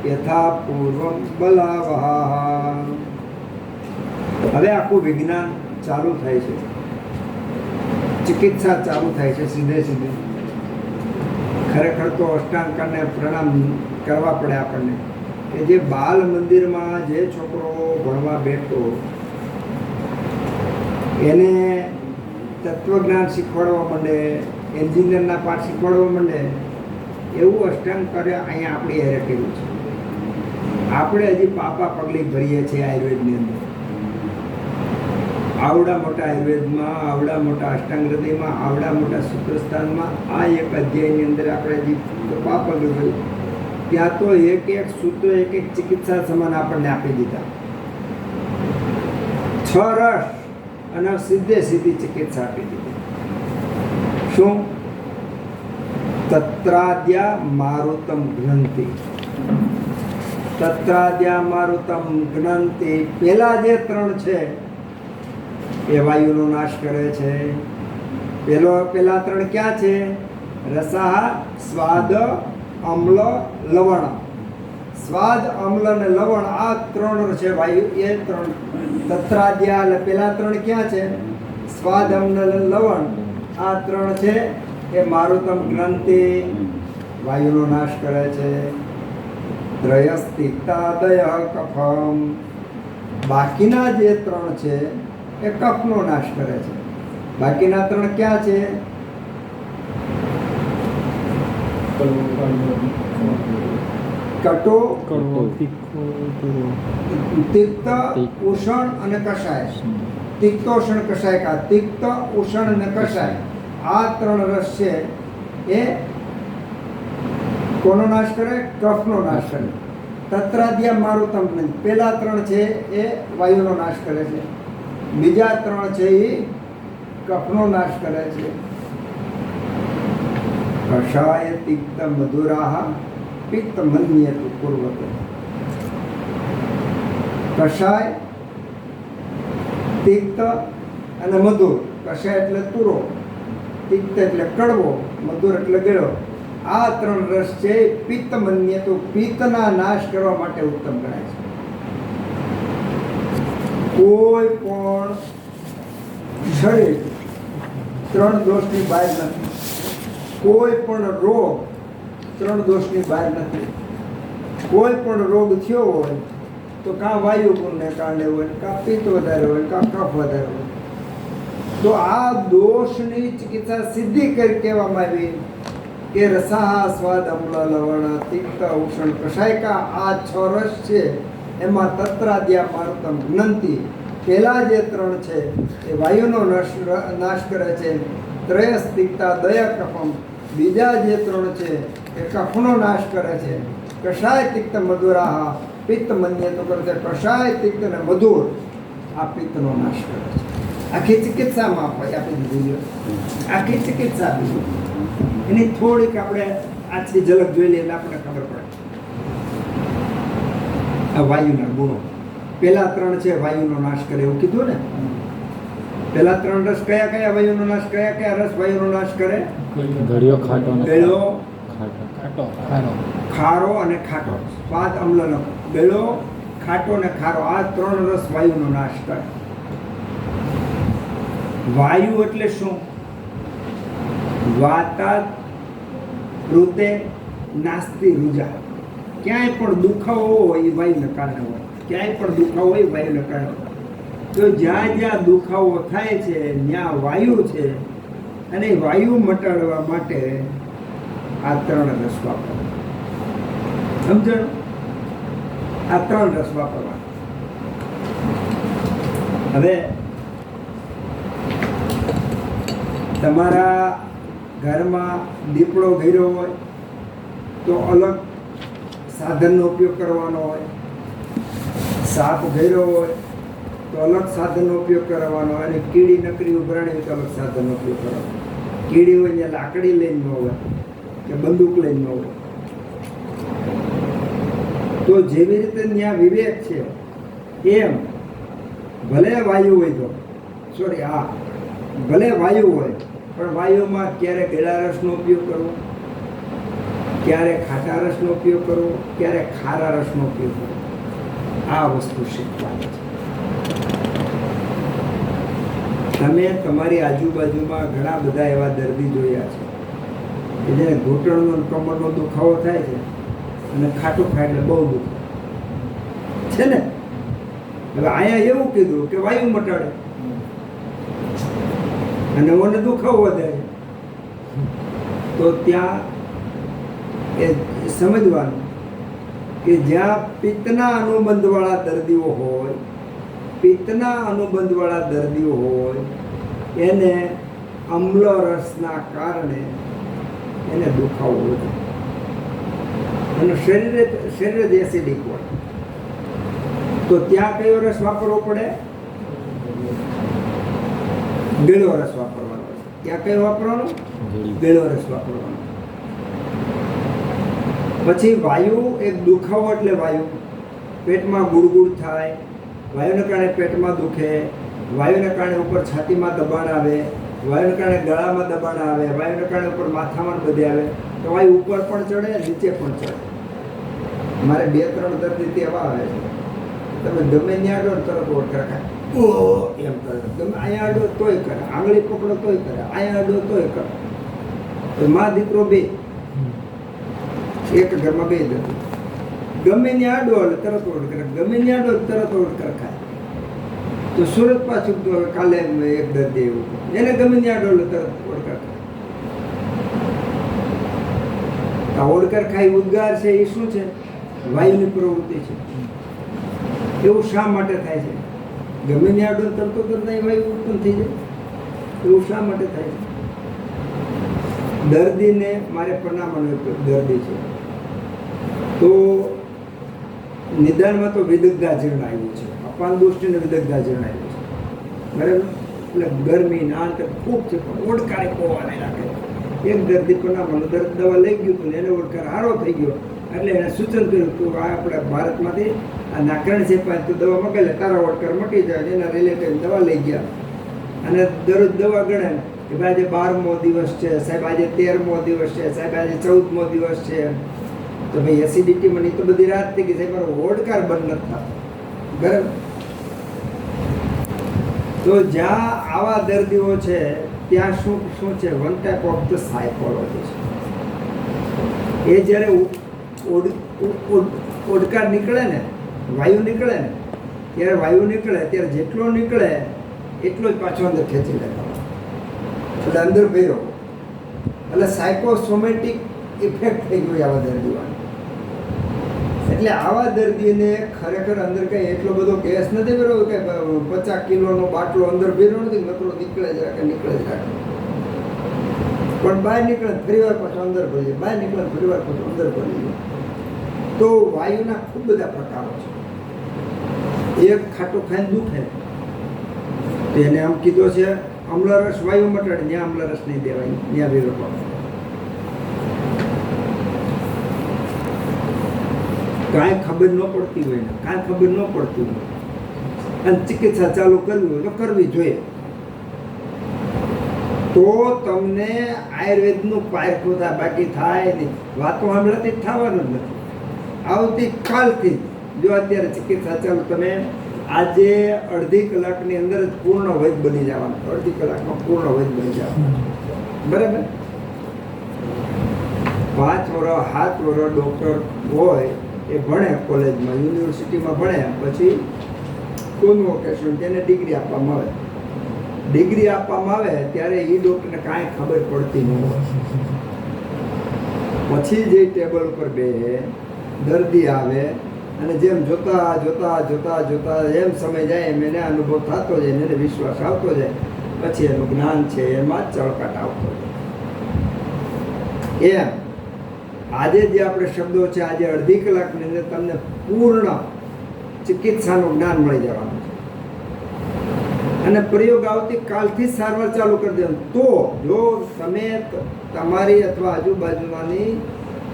યથા પૂર્વમ બલાવહાઃ. હવે આખું વિજ્ઞાન ચાલુ થાય છે, ચિકિત્સા ચાલુ થાય છે સીધે. ખરેખર તો અષ્ટાંગને પ્રણામ કરવા પડે આપણને કે જે બાલ મંદિરમાં જે છોકરો ભણવા બેઠતો એને તત્વજ્ઞાન શીખવાડવા માંડે, એન્જિનિયરના પાઠ શીખવાડવા માંડે, એવું અષ્ટાંગ કાર્ય અહીંયા આપણી હારે કર્યું છે. આપણે હજી પાપા પગલી ભરીએ છીએ આયુર્વેદની અંદર. આવડા મોટા આયુર્વેદમાં, આવડા મોટા અષ્ટાંગ હૃદયમાં, આવડા મોટા સૂત્રસ્થાનમાં આ એક અધ્યાયની અંદર આપણે હજી પાપ પગલું ભર્યું. ત્યાં તો એક એક સૂત્ર, એક એક ચિકિત્સા સમાન આપણને આપી દીધા. 6 રસ અને સીધી ચિકિત્સા આપી દીધી. શું? તત્રાદ્યા મારુતમ ઘ્નંતિ. તત્રાદ્યા મારુતમ ઘ્નંતિ. પેલા જે 3 છે એ વાયુનો નાશ કરે છે. પેલા 3 ક્યાં છે? રસાહ, સ્વાદ, અમ્લ, લવણ. સ્વાદ, અમ્લ અને લવણ, આ 3 છે વાયુ. એ 3 તત્રાદ્યા એટલે પેલા 3 ક્યાં છે? સ્વાદ, અમ્લ અને લવણ. આ 3 છે એ મારુતમ ગ્રંથિ, વાયુનો નાશ કરે છે. ત્રયસ્તિક્તાદય કફમ. બાકીના જે 3 છે એ કફનો નાશ કરે છે. બાકીના 3 ક્યાં છે? કટો, તિક્ત, ઉષ્ણ અને કષાય. તિક્તોષ્ણ કષાય કા. તિક્ત, ઉષ્ણ અને કષાય, આ 3 રસ છે એ કોનો નાશ કરે? કફનો નાશ કરે. તત્રાદ્યા મારુતમ. પેલા 3 છે એ વાયુનો નાશ કરે છે. બીજા 3 છે એ કફનો નાશ કરે છે. કષાય તિક્ત મધુરાહ પિત્ત મન્યતુ પૂર્વતે. કષાય, તિક્ત અને મધુર. કષાય એટલે તુરો, તિક્ત એટલે કડવો, મધુર એટલે ગળ્યો. આ 3 રસ છે પિત્ત મન્યતુ, પિત્તના નાશ કરવા માટે ઉત્તમ ગણાય છે. કોઈ પણ શરીર 3 દોષની બહાર નથી. કોઈ પણ રોગ 3 દોષની બહાર નથી. કોઈ પણ રોગ થયો હોય તો કાં વાયુ ગુણને કારણે હોય, કાં પિત્ત વધારે હોય, કાં કફ વધારે હોય. તો આ દોષની ચિકિત્સા સીધી કરી કહેવામાં આવી કે રસાહ, સ્વાદ, અમ્લ, લવણ, તિક્ત, ઉષ્ણ, કષાયકા. આ 6 રસ છે એમાં તત્રાદ્યા મારુતમ ઘ્નંતિ. પેલા જે 3 છે એ વાયુનો નાશ કરે છે. ત્રયસ્તિક્તા દય કફમ. બીજા જે 3 છે એ કફનો નાશ કરે છે. કષાય તિક્ત મધુરાહ પિત્ત મન્યતુ કરે છે. કષાય, તિક્ત અને મધુર આ પિત્તનો નાશ કરે છે. આખી ચિકિત્સામાં આપી દીધી. આખી ચિકિત્સા આપી. એની થોડીક આપણે આજથી ઝલક જોઈ લઈએ એટલે આપણને ખબર પડે. આ વાયુના ગુણો. પહેલા 3 છે વાયુનો નાશ કરે એવું કીધું ને. પહેલા 3 રસ કયા કયા વાયુનો નાશ, કયા કયા રસ વાયુનો નાશ કરે? ગળ્યો, ખાટો અને ગળ્યો, ખાટો. ખારો અને ખાટો. સ્વાદ અમ્લનો. ગળ્યો, ખાટો અને ખારો, આ 3 રસ વાયુનો નાશ કરે. વાયુ એટલે શું? વાતાત ઋતે નાસ્તિ રુજા. ક્યાંય પણ દુખાવો હોય એ વાયુને કારણે હોય. ક્યાંય પણ દુખાવો હોય વાયુને કારણે હોય. તો જ્યાં જ્યાં દુખાવો થાય છે ત્યાં વાયુ છે, અને વાયુ મટાડવા માટે આ 3 રસ વાપરવા. સમજણ? આ 3 રસ વાપરવા. હવે તમારા ઘરમાં દીપડો ઘેર્યો હોય તો અલગ સાધનનો ઉપયોગ કરવાનો હોય. સાપ ઘેર્યો હોય તો અલગ સાધનનો ઉપયોગ કરવાનો હોય. અને કીડી નકરી ઉભરાણી હોય તો અલગ સાધનનો ઉપયોગ કરવાનો. કીડી હોય ત્યાં લાકડી લઈને ન હોય કે બંદૂક લઈને ન હોય. તો જેવી રીતે ત્યાં વિવેક છે એમ ભલે વાયુ હોય તો ભલે વાયુ હોય પણ વાયુમાં ક્યારેક ગળા રસનો ઉપયોગ કરવો, ક્યારેક ખાટા રસનો ઉપયોગ કરવો, ક્યારેક ખારા રસનો ઉપયોગ કરવો. આ વસ્તુ શીખવાની છે. તમે તમારી આજુબાજુમાં ઘણા બધા એવા દર્દી જોયા છે કે જેને ઘૂંટણનો કમરનો દુખાવો થાય છે અને ખાટું ખાય એટલે બહુ દુખે છે ને. હવે અહીંયા એવું કીધું કે વાયુ મટાડે અને મને દુખાવો વધે, તો ત્યાં એ સમજવાનું કે જ્યાં પિત્તના અનુબંધવાળા દર્દીઓ હોય, એને અમ્લ રસના કારણે એને દુખાવો વધે અને શરીર જ એસિડિક હોય. તો ત્યાં કયો રસ વાપરવો પડે? ગળ્યો રસ વાપરવાનો. ત્યાં કયો વાપરવાનો? ગળ્યો રસ વાપરવાનો. પછી વાયુ, એક દુખાવો એટલે વાયુ, પેટમાં ગુડગુડ થાય, વાયુને કારણે પેટમાં દુખે, વાયુને કારણે ઉપર છાતીમાં દબાણ આવે, વાયુને કારણે ગળામાં દબાણ આવે, વાયુને કારણે ઉપર માથામાં બધે આવે. તો વાયુ ઉપર પણ ચડે, નીચે પણ ચડે. મારે 2-3 દર્દી તેવા આવે છે, તમે ગમે ત્યાં આડો તરત ઓળખા ખાય એમ કરે. તમે અહીંયા આડો તોય કરે, આંગળી પકડો તોય કરે, અહીંયા આડો તોય કરે. તો મા દીકરો 2, એક ઘરમાં 2 દર્દી. ગમે ત્યાં આડો એટલે તરત ઓળ કરે, ગમે ત્યાં આડો તરત ઓળ ખાય. તો સુરત પાછું તો કાલે એક દર્દી એવું, એને ગમે ત્યાં આડો એટલે તરત ઓળકાર ખાય. આ ઓળકાર ખાઈ ઉદ્ગાર છે એ શું છે? વાયુની પ્રવૃત્તિ છે. એવું શા માટે થાય છે? ગમે ત્યાં આડો તરતો તરતા વાયુ ઉત્પન્ન થઈ જાય. એવું શા માટે થાય છે? દર્દીને મારે પરણાવવાનો દર્દી છે, તો નિદાનમાં તો વિદગ્ધા જીર્ણ આવ્યું છે, અપાન દૃષ્ટિને વિદગ્ધા જીર્ણ આવ્યું છે, બરાબર. એટલે ગરમી ના અંત ખૂબ છે, પણ ઓડકારે પોવાને રાખે. એક દર્દી પરણાવવાનો દવા લઈ ગયું હતું ને એને ઓડકાર સારો થઈ ગયો, એટલે એને સૂચન કર્યું તું આ આપણા ભારતમાંથી આ નાકરણ છે તો દવા મગાવી લે, તારા ઓડકાર મટી જાય. એના રિલેટેડ દવા લઈ ગયા અને દરરોજ દવા ગણે કે ભાઈ આજે 12મો દિવસ છે સાહેબ, આજે 13મો દિવસ છે સાહેબ, આજે 14મો દિવસ છે. તો ભાઈ એસિડિટી મને તો બધી રાત થઈ ગઈ સાહેબ, મારો ઓડકાર બંધ નથી થતો. બરાબર. તો જ્યાં આવા દર્દીઓ છે ત્યાં શું છે? One type of the psychology છે. એ જ્યારે ઓડકાર નીકળે ને, વાયુ નીકળે ને, ત્યારે વાયુ નીકળે ત્યારે જેટલો નીકળે એટલો જ પાછો અંદર ખેંચી લેતા, એટલે અંદર ભર્યો. એટલે સાયકોસોમેટિક ઇફેક્ટ થઈ ગયો આવા દર્દીઓને. એટલે આવા દર્દીને ખરેખર અંદર કંઈ એટલો બધો ગેસ નથી ભર્યો કે 50 કિલોનો બાટલો અંદર ભર્યો નથી, નકરો નીકળે જ રાખે, નીકળે જ રાખે. પણ બહાર નીકળે ફરીવાર પાછો અંદર ભરી જાય, બહાર નીકળે ફરીવાર પાછો અંદર ભરી જાય. તો વાયુના ખૂબ બધા પ્રકારો છે. એક ખાટું ખાઈને દુખે, એને આમ કીધો છે અમ્લરસ વાયુ મટાડે, ત્યાં અમ્લરસ નહીં દેવાય, ત્યાં વિરોધ. કાંઈ ખબર ન પડતી હોય ને કાંઈ ખબર ન પડતી હોય અને ચિકિત્સા ચાલુ કરવી હોય તો કરવી જોઈએ, તો તમને આયુર્વેદનું પારખું થાય, બાકી થાય નહીં. વાતો સાંભળાથી જ થવાનું જ નથી. આવતીકાલથી જો અત્યારે ચિકિત્સા ચાલુ, તમે આજે અડધી કલાકની અંદર જ પૂર્ણ વૈદ બની જવાનું, અડધી કલાકમાં પૂર્ણ વૈદ બની જવાનું. બરાબર? 5 વર્ષ 7 વર્ષ ડૉક્ટર હોય એ ભણે કોલેજમાં, યુનિવર્સિટીમાં ભણે, પછી કોન્વોકેશન તેને ડિગ્રી આપવામાં આવે. ડિગ્રી આપવામાં આવે ત્યારે એ ડૉક્ટરને કાંઈ ખબર પડતી ન હોય. પછી જે ટેબલ ઉપર બે દર્દી આવે અને જેમ જોતા જોતા જોતા જોતા એમ સમય જાય એમ એને અનુભવ થતો જાય, એને વિશ્વાસ આવતો જાય, પછી એનું જ્ઞાન છે એમાં જ ચળકાટ આવતો જાય. એમ આજે જે આપણે શબ્દો છે, આજે અડધી કલાકની અંદર તમને પૂર્ણ ચિકિત્સાનું જ્ઞાન મળી જવાનું છે. અને પ્રયોગ આવતીકાલથી જ સારવાર ચાલુ કરી દેવાનું. તો જો તમે તમારી અથવા આજુબાજુમાંની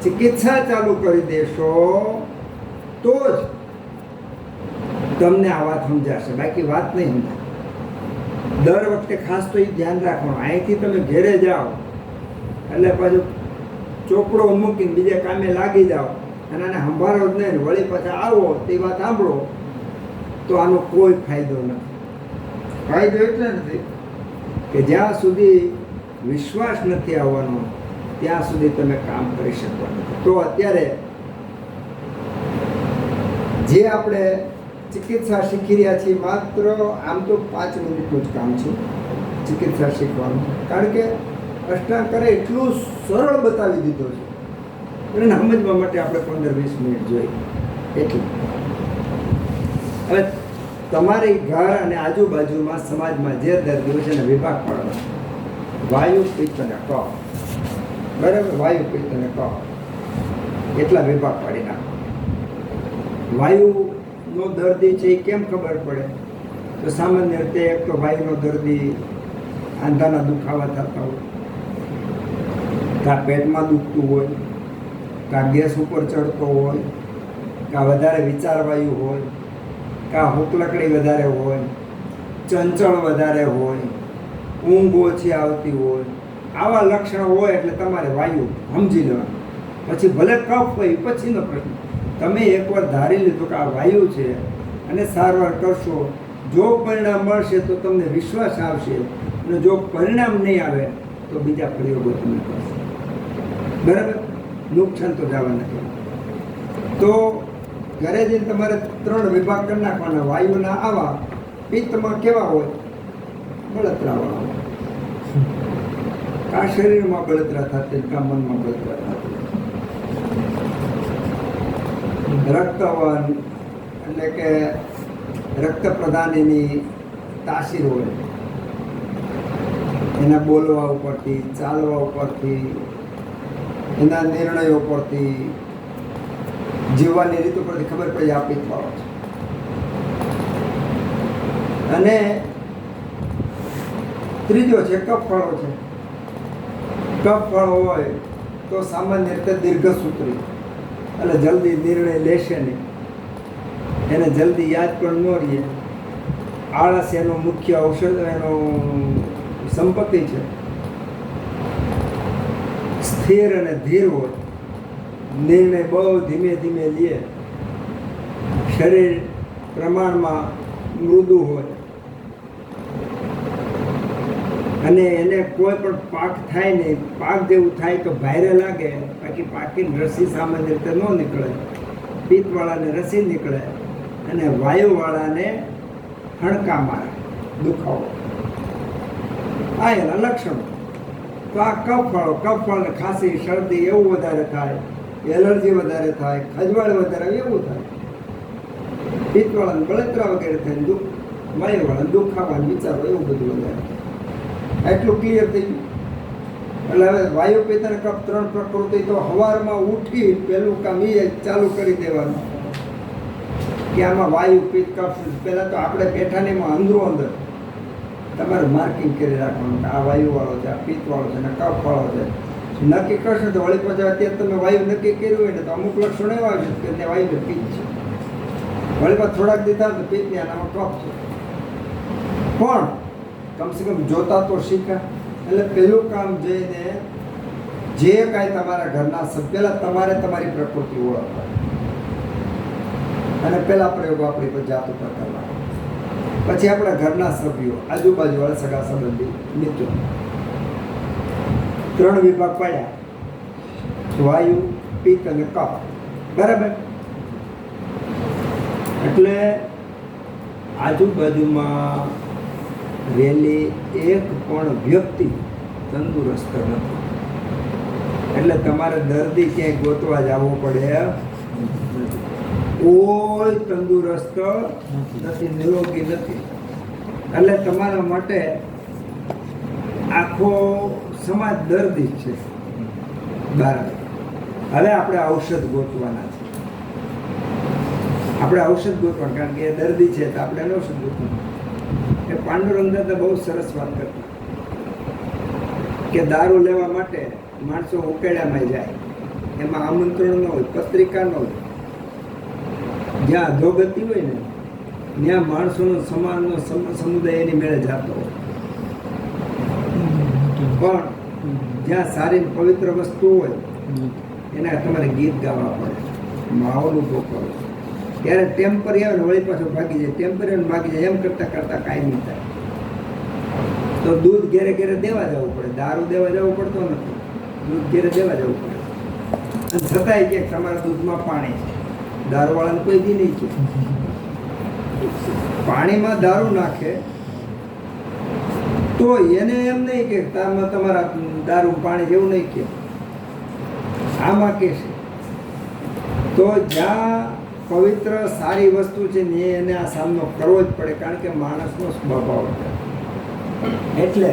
ચિકિત્સા ચાલુ કરી દેશો તો જ તમને આ વાત સમજાશે, બાકી વાત નહીં સમજાય. દર વખતે ખાસ તો એ ધ્યાન રાખવાનું, અહીંથી તમે ઘેરે જાઓ એટલે પાછું ચોપડો મૂકીને બીજા કામે લાગી જાઓ અને આને સંભાળો જ નહીં, વળી પાછા આવો તે વાત સાંભળો, તો આનો કોઈ ફાયદો નથી. ફાયદો એટલે નથી કે જ્યાં સુધી વિશ્વાસ નથી આવવાનો ત્યાં સુધી તમે કામ કરી શકવાનું. તો અત્યારે જે આપણે ચિકિત્સા શીખી રહ્યા છીએ, માત્ર આમ તો 5 મિનિટનું જ કામ છે ચિકિત્સા શીખવાનું, કારણ કે અષ્ટાંગરે એટલું સરળ બતાવી દીધો છે, એને સમજવા માટે આપણે 15-20 મિનિટ જોઈએ એટલું. હવે તમારી ઘર અને આજુબાજુમાં સમાજમાં જે દર્દીઓ છે એને વિભાગ પાડવાનો, વાયુ પિત્ત અને કફ. બરાબર? વાયુ પિત્ત અને કફ એટલા વિભાગ પાડી નાખો. વાયુનો દર્દી છે એ કેમ ખબર પડે? તો સામાન્ય રીતે એક તો વાયુનો દર્દી આંધાના દુખાવા થતા હોય, કાં પેટમાં દુખતું હોય, કાં ગેસ ઉપર ચડતો હોય, કાં વધારે વિચારવાયુ હોય, કાં હુકલકડી વધારે હોય, ચંચળ વધારે હોય, ઊંઘ ઓછી આવતી હોય, આવા લક્ષણો હોય એટલે તમારે વાયુ સમજી લેવાનું. પછી ભલે કફ હોય પછીનો પ્રશ્ન, તમે એકવાર ધારી લીધું કે આ વાયુ છે અને સારવાર કરશો, જો પરિણામ મળશે તો તમને વિશ્વાસ આવશે, અને જો પરિણામ નહીં આવે તો બીજા પ્રયોગો તમે કરશો. બરાબર? નુકસાન તો જવા નથી. તો ઘરે જઈને તમારે 3 વિભાગ કરી નાખવાના. વાયુના આવા, પિત્તમાં કેવા હોય? બળતરાવાળા હોય. કાં શરીરમાં બળતરા થતી, કાં મનમાં બળતરા થતી. રક્તવન એટલે કે રક્ત પ્રદાનની તાસીર હોય, એના બોલવા ઉપરથી, ચાલવા ઉપરથી, એના નિર્ણયો પરથી, જીવવાની રીત ઉપરથી ખબર પડી આ પિત્તવાળો છે. અને ત્રીજો છે કફવાળો છે. કફવાળો હોય તો સામાન્ય રીતે દીર્ઘસૂત્રી, એટલે જલ્દી નિર્ણય લેશે નહીં, એને જલ્દી યાદ પણ ન રહીએ. આળસ એનો મુખ્ય ઔષધ, એનો સંપત્તિ છે. સ્થિર અને ધીર હોય, નિર્ણય બહુ ધીમે ધીમે લે, શરીર પ્રમાણમાં મૃદુ હોય, અને એને કોઈ પણ પાક થાય નહીં. પાક જેવું થાય તો ભારે લાગે, બાકી પાકીને રસી સામાન્ય રીતે ન નીકળે. પિત્તવાળાને રસી નીકળે અને વાયુવાળાને હણકા મારે, દુખાવો. આ એના લક્ષણો. તો આ કફવાળાને ખાંસી, શરદી એવું વધારે થાય, એલર્જી વધારે થાય, ખજવાળ વધારે એવું થાય. પિત્તવાળાને બળતરા વગેરે થાય, વાયુવાળાને દુખાવા, વિચારો એવું બધું વધારે. એટલું ક્લિયર થઈ ગયું. એટલે હવે વાયુ પિત્ત અને કફ 3 પ્રકૃતિ તો સવારમાં ઉઠી પહેલું કામ એ ચાલુ કરી દેવાનું કે આમાં વાયુ પિત્ત કફ. પહેલાં તો આપણે બેઠાને એમાં અંદરો અંદર તમારે માર્કિંગ કરી રાખવાનું કે આ વાયુવાળો છે, આ પિત્તવાળો છે અને કફવાળો છે. નક્કી કરશો તો વળી પાછા અત્યારે તમે વાયુ નક્કી કર્યું હોય ને તો અમુક લક્ષણો એવા છે કે ત્યાં વાયુ પિત્ત છે. વળી પાછા થોડાક દીધા તો પિત્તની આનામાં કફ છે. પણ કમસે કમ જોતા તો શીખા. એટલે પહેલું કામ જઈને જે કાંઈ તમારા ઘરના સભ્ય તમારે તમારી પ્રકૃતિ ઓળખવા અને પહેલા પ્રયોગો આપણી પર જાત ઉપર કરવા. પછી આપણા ઘરના સભ્યો, આજુબાજુવાળા સગા સંબંધી, મિત્રો, 3 વિભાગ પડ્યા: વાયુ, પિત્ત અને કફ. બરાબર. એટલે આજુબાજુમાં રહેલી એક પણ વ્યક્તિ તંદુરસ્ત નથી. એટલે તમારે દર્દી ક્યાંય ગોતવા જવું પડે. કોઈ તંદુરસ્ત નથી, નિરોગી નથી. એટલે તમારા માટે આખો સમાજ દર્દી જ છે. બરાબર. હવે આપણે ઔષધ ગોતવાના છે. આપણે ઔષધ ગોતવાનું, કારણ કે એ દર્દી છે તો આપણે એને ઔષધ ગોતવાનું. એ પાંડુરંગ દાદા બહુ સરસ વાત કરતા કે દારૂ લેવા માટે માણસો ઉકેડામાં જાય, એમાં આમંત્રણ ન હોય, પત્રિકા ન હોય. જ્યાં અધોગતિ હોય ને ત્યાં માણસોનો સમાજનો સમુદાય એની મેળે જતો હોય. પણ જ્યાં સારી પવિત્ર વસ્તુ હોય એના તમારે ગીત ગાવા પડે, માહોલ ઊભો કરો. ત્યારે ટેમ્પરી આવે ને વળી પાછો ભાગી જાય, ટેમ્પરી ભાગી જાય. એમ કરતાં કરતાં કાંઈ નહીં થાય. તો દૂધ ઘેરે ઘેરે દેવા જવું પડે, દારૂ દેવા જવું પડતો નથી. દૂધ ઘેરે દેવા જવું પડે. અને છતાંય કે તમારા દૂધમાં પાણી છે, દારૂવાળાને કોઈ દી નહીં છે. પાણીમાં દારૂ નાખે તો એને એમ નહીં કે તમારા દારૂ પાણી જેવું નહીં કે આમાં કે છે. તો જ્યાં પવિત્ર સારી વસ્તુ છે ને એને આ સામનો કરવો જ પડે, કારણ કે માણસનો સ્વભાવ છે. એટલે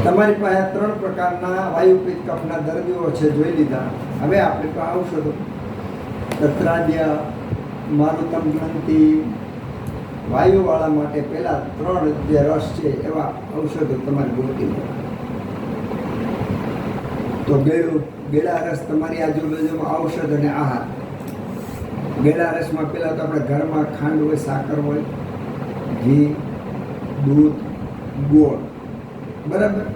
તમારી પાસે 3 પ્રકારના વાયુ, પિત્ત, કફના દર્દીઓ છે, જોઈ લીધા. હવે આપણી પાસે ઔષધો: તત્રાદ્ય, મારુતમ ગ્રંથિ. વાયુવાળા માટે પહેલા 3 જે રસ છે એવા ઔષધો તમારે ગોતી લો. તો ગેડા રસ તમારી આજુબાજુમાં ઔષધ અને આહાર. ગેડા રસમાં પહેલાં તો આપણે ઘરમાં ખાંડ હોય, સાકર હોય, ઘી, દૂધ, ગોળ. બરાબર.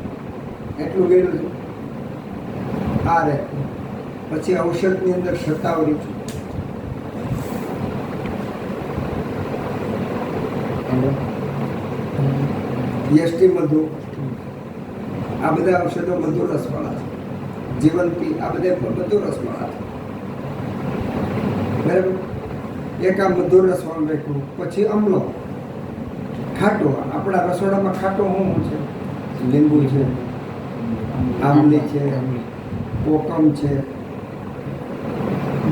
એટલું ગેડું છે. આ રહે. પછી ઔષધની અંદર શતાવરી છે, યષ્ટિ મધુ. આ બધા ઔષધો મધુર રસવાળા છે. જીવંતી, આ બધા મધુર રસવાળા છે. બરાબર. એક આ મધુર રસવાળું રાખ્યું. પછી અમલો, ખાટો. આપણા રસોડામાં ખાટો શું છે? લીંબુ છે, આંબલી છે, કોકમ છે,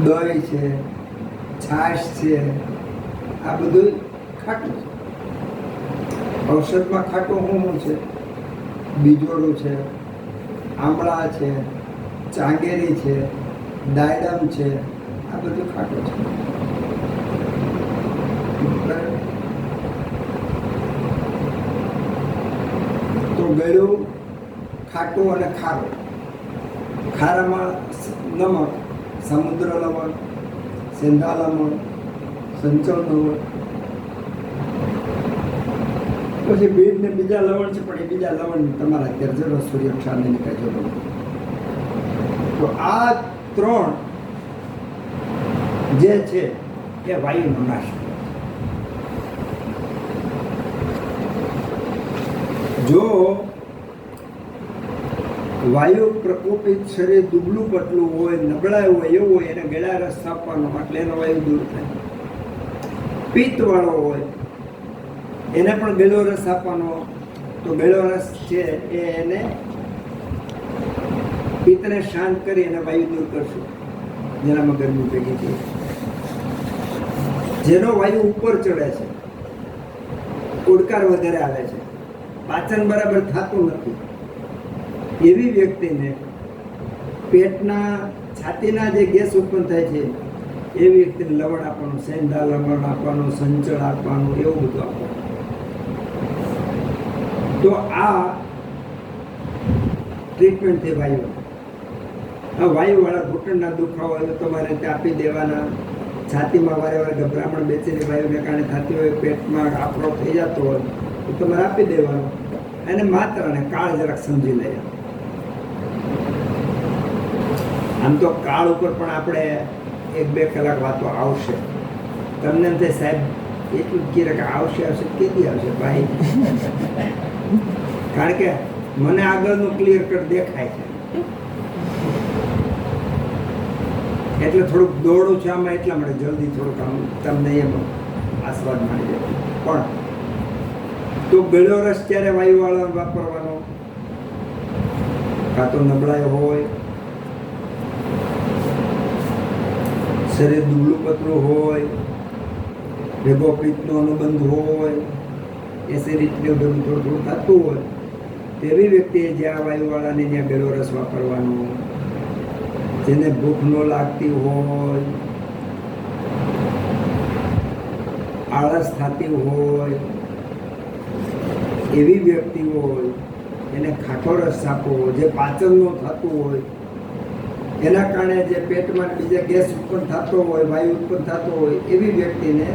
દહીં છે, છાશ છે. આ બધું ખાટું છે. ઔષધમાં ખાટું શું છે? બીજોડું છે, આંબળા છે, ચાંગેરી છે, દાયડમ છે. આ બધું ખાટું છે. તો ગળ્યું, ખાટું અને ખારું. ખારામાં નમક, સમુદ્ર લવણ, સેંધા લવણ, સંચળ લવણ. પછી બીજ ને બીજા લવણ છે, પણ એ બીજા લવણ તમારા અત્યારે જરૂર, સૂર્યક્ષાર ને કઈ જરૂર. તો આ 3 જે છે એ વાયુનો નાશ. જો વાયુ પ્રકોપિત શરીર દુબળું પતલું હોય, નબળાયું હોય, એવું હોય, એને ગળા રસ આપવાનો, એટલે એનો વાયુ દૂર થાય. પિત્ત વાળો હોય એને પણ ગળો રસ આપવાનો. તો ગળો રસ છે એ એને પિત્તને શાંત કરી અને વાયુ દૂર કરશું, જેનામાં ગરમી ભેગી થઈ. જેનો વાયુ ઉપર ચડે છે, ઉડકાર વધારે આવે છે, પાચન બરાબર થતું નથી, એવી વ્યક્તિને પેટના, છાતીના જે ગેસ ઉત્પન્ન થાય છે એવી વ્યક્તિને લવણ આપવાનું, સેંધા લવણ આપવાનું, સંચળ આપવાનું, એવું બધું આપવાનું. તો આ ટ્રીટમેન્ટથી વાયુ. હા, વાયુવાળા ઘૂંટણના દુખાવા હોય તો તમારે તે આપી દેવાના. છાતીમાં વારે વારે ગભરામણ બેચેલી વાયુને કારણે થતી હોય, પેટમાં આફરો થઈ જતો હોય તો તમારે આપી દેવાનો. અને માત્ર અને કાળ જરાક સમજી લે. આમ તો કાળ ઉપર પણ આપણે 1-2 કલાક વાતો આવશે. તમને એમ થાય સાહેબ એટલું જ કહે કે આવશે કેદી આવશે ભાઈ? કારણ કે મને આગળનું ક્લિયર કટ દેખાય છે, એટલે થોડુંક દોડું છે આમાં, એટલા માટે જલ્દી થોડુંક આમ તમને એમ આસ્વાદ મળી જાય. પણ તો ગળ્યો રસ ત્યારે વાયુવાળો વાપરવાનો, કાં તો નબળાઈ હોય, શરીર દુબળું પતલું હોય, ભેગો પિત્તનો અનુબંધ હોય, એસિડિટીને ભેગું થોડું થતું હોય, તેવી વ્યક્તિએ જ્યાં વાયુવાળાને ત્યાં ગળ્યો રસ વાપરવાનો. જેને ભૂખ ન લાગતી હોય, આળસ થતી હોય, એવી વ્યક્તિ હોય એને ખાટો રસ આપો. જે પાચન ન થતું હોય, એના કારણે જે પેટમાં બીજા ગેસ ઉત્પન્ન થતો હોય, વાયુ ઉત્પન્ન થતો હોય, એવી વ્યક્તિને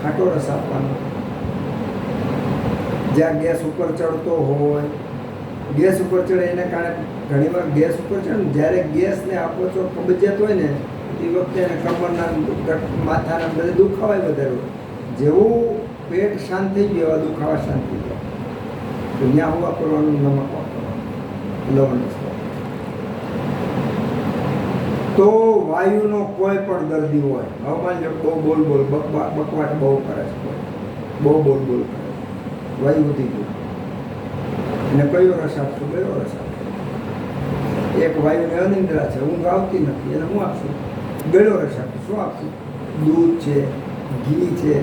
ખાટો રસ આપવાનો. જ્યાં ગેસ ઉપર ચડતો હોય, ગેસ ઉપર ચડે એના કારણે ઘણીવાર ગેસ ઉપર ચડે ને, જ્યારે ગેસને આપો છો કબજિયાત હોય ને એ વખતે એને કમરના માથાના બધે દુખાવાય વધારે હોય. જેવું પેટ શાંત થઈ ગયું એવા દુખાવા શાંત થઈ જાય. તો ત્યાં હું વાપરવાનું નમક વાપરવાનું, લવણ. તો વાયુનો કોઈ પણ દર્દી હોય, હવે માની લો બહુ બકવાટ બહુ કરે છે, બહુ બોલ કરે છે, વાયુ વધી ગયું, અને કયો રસ આપશું? કયો રસ આપશું? એક વાયુને અનિંદ્રા છે, ઊંઘ આવતી નથી, એને હું આપશું? ગળ્યો રસ આપશું. શું આપશું? દૂધ છે, ઘી છે,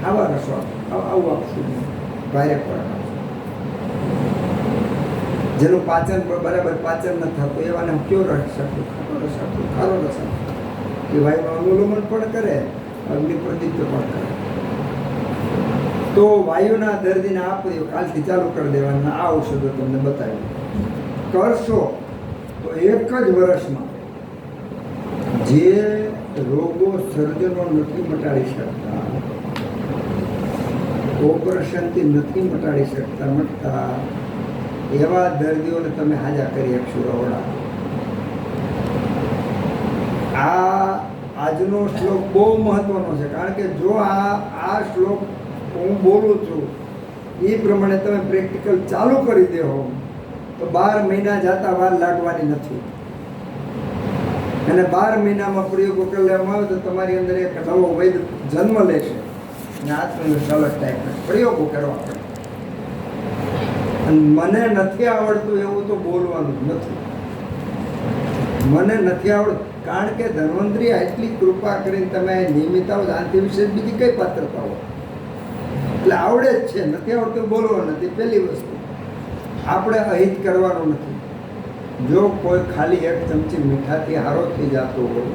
આવા રસો આપશું. આવું આપશું. ભારે ખોરાક આપશું. જેનું પાચન બરાબર પાચન ન થતું એવાને હું કયો રસ આપું? ખારો રસ આપું. ખારો રસ આપું કે વાયુમાં અનુલોમન પણ કરે, અગ્નિ પ્રદીપ્ત પણ કરે. તો વાયુના દર્દીને આપી કાલથી ચાલુ કરી દેવાના. આ ઔષધો તમને બતાવી કરશો તો એક જ વર્ષમાં જે રોગો સર્જનો નથી મટાડી શકતા, ઓપરેશનથી નથી મટાડી શકતા મટતા, એવા દર્દીઓને તમે હાજા કરી શકશો. રવડા આજનો શ્લોક બહુ મહત્વનો છે, કારણ કે જો આ શ્લોક હું બોલું છું એ પ્રમાણે તમે પ્રેક્ટિકલ ચાલુ કરી દેવો તો 12 મહિના જતા વાર લાગવાની નથી. અને 12 મહિનામાં પ્રયોગો કરી લેવામાં આવે તો તમારી અંદર એક નવો વૈદ જન્મ લેશે. અને આત્મવિશ્વાસ ટાઈપના પ્રયોગો કરવા પડે. અને મને નથી આવડતું એવું તો બોલવાનું જ નથી. મને નથી આવડતું કારણ કે ધન્વંતરી આટલી કૃપા કરીને તમે નિયમિત આવો, આનાથી વિશેષ બીજી કઈ પાત્રતા હોય? એટલે આવડે જ છે, નથી આવડતું બોલવાનું નથી. પહેલી વસ્તુ આપણે અહિત કરવાનું નથી. જો કોઈ ખાલી 1 ચમચી મીઠાથી હારો થઈ જતો હોય,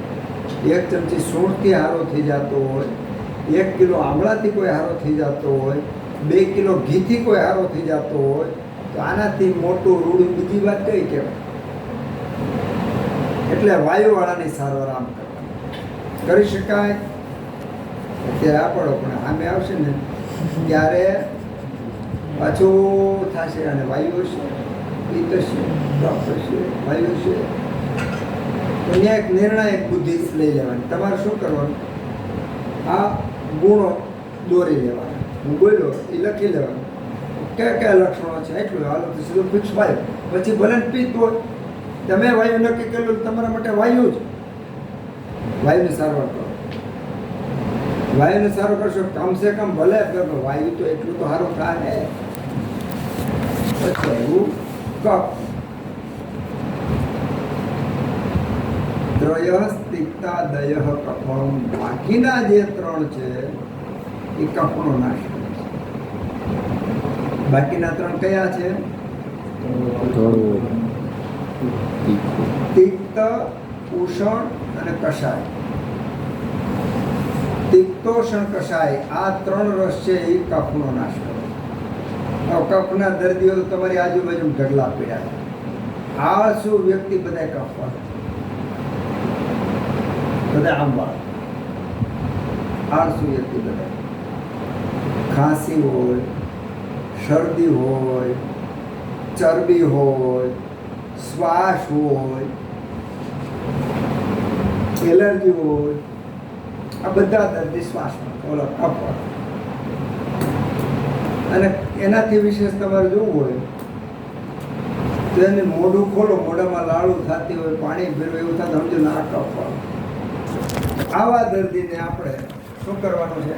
1 ચમચી સૂંઠથી હારો થઈ જતો હોય, 1 કિલો આમળાથી કોઈ હારો થઈ જતો હોય, 2 કિલો ઘીથી કોઈ હારો થઈ જતો હોય, તો આનાથી મોટું રૂડું બીજી વાત કઈ કહેવાય? એટલે વાયુવાળાની સારવાર આમ કરવાની કરી શકાય. અત્યારે આપણો પણ સામે આવશે ને ત્યારે પાછું થશે. અને વાયુ હશે, પિત્ત હશે, કફ હશે, વાયુ હશે, તો ત્યાં એક નિર્ણાયક બુદ્ધિ લઈ લેવાની. તમારે શું કરવાનું? આ ગુણો દોરી લેવાના. હું બોલ્યો એ લખી લેવાનું. કયા કયા લક્ષણો છે એટલું હાલો તો સીધું ફિક્સ વાયુ. પછી ભલે પિત્ત હોય, તમે વાયુ નક્કી કરેલું, તમારા માટે વાયુ જ. વાયુની સારવાર કરો. વાયુને સારું કરશો કમસે કમ ભલે વાયુ તો એટલું તો સારું થાય. પછી આવ્યું કફ. દ્રય તિક્તા દય કફમ. બાકીના જે 3 છે એ કફનો નાશ કરે છે. બાકીના 3 કયા છે? તિક્ત, ઉષણ અને કષાય. તિક્તોષણ કષાય આ 3 રસ છે એ કફનો નાશ કરે. કફના દર્દીઓ તો તમારી આજુબાજુ ઢગલા પીડ્યા છે. આળસુ વ્યક્તિ બધા કાપવા, બધા આંબા આળસુ વ્યક્તિ બધા. ખાંસી હોય, શરદી હોય, ચરબી હોય, શ્વાસ હોય, એલર્જી હોય, આ બધા દર્દી શ્વાસમાં ઓલો કફ. અને એનાથી વિશેષ તમારે જોવું હોય તો એને મોઢું ખોલો, મોઢામાં લાળું થતી હોય, પાણી પીરું એવું થાય, સમજો ના કફ. આવા દર્દીને આપણે શું કરવાનું છે?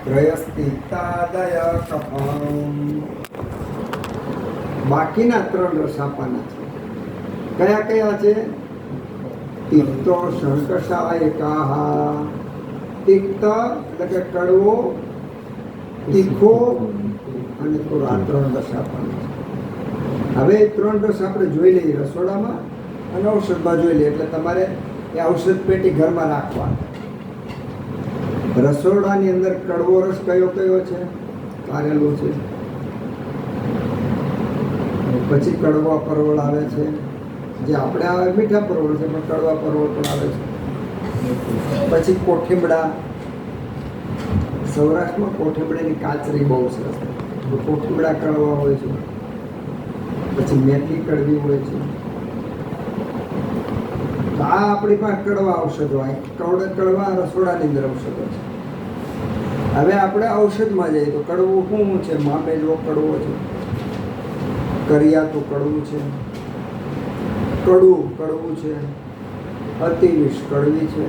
પ્રયસ્તિતાદય કફમ. બાકીના 3 રસ આપવાના છે. કયા કયા છે? તિક્તો શંકષાય કાહા. તિક્ત એટલે કે કડવો, તીખો અને થોડો. આ 3 રસ આપવાના છે. હવે 3 રસ આપણે જોઈ લઈએ રસોડામાં અને ઔષધમાં જોઈ લઈએ. એટલે તમારે એ ઔષધ પેટી ઘરમાં રાખવા. રસોડાની અંદર કડવો રસ કયો કયો છે? કારેલો છે. પછી કડવા પરવળ આવે છે, જે આપણે આવે મીઠા પરવળ છે, પણ કડવા પરવળ પણ આવે છે. પછી કોઠીમડા, સૌરાષ્ટ્રમાં કોઠીમડાની કાચરી બહુ સરસ, કોઠીમડા કડવા હોય છે. પછી મેથી કડવી હોય છે. તો આ આપણી પાસે કડવા ઔષધો હોય. કડવા રસોડાની અંદર ઔષધો છે. હવે આપણે ઔષધમાં જઈએ તો કડવું શું છે? મામેજો કડવો છે, કરિયાતું કડવું છે, કડવું છે, અતિવિષ કડવી છે.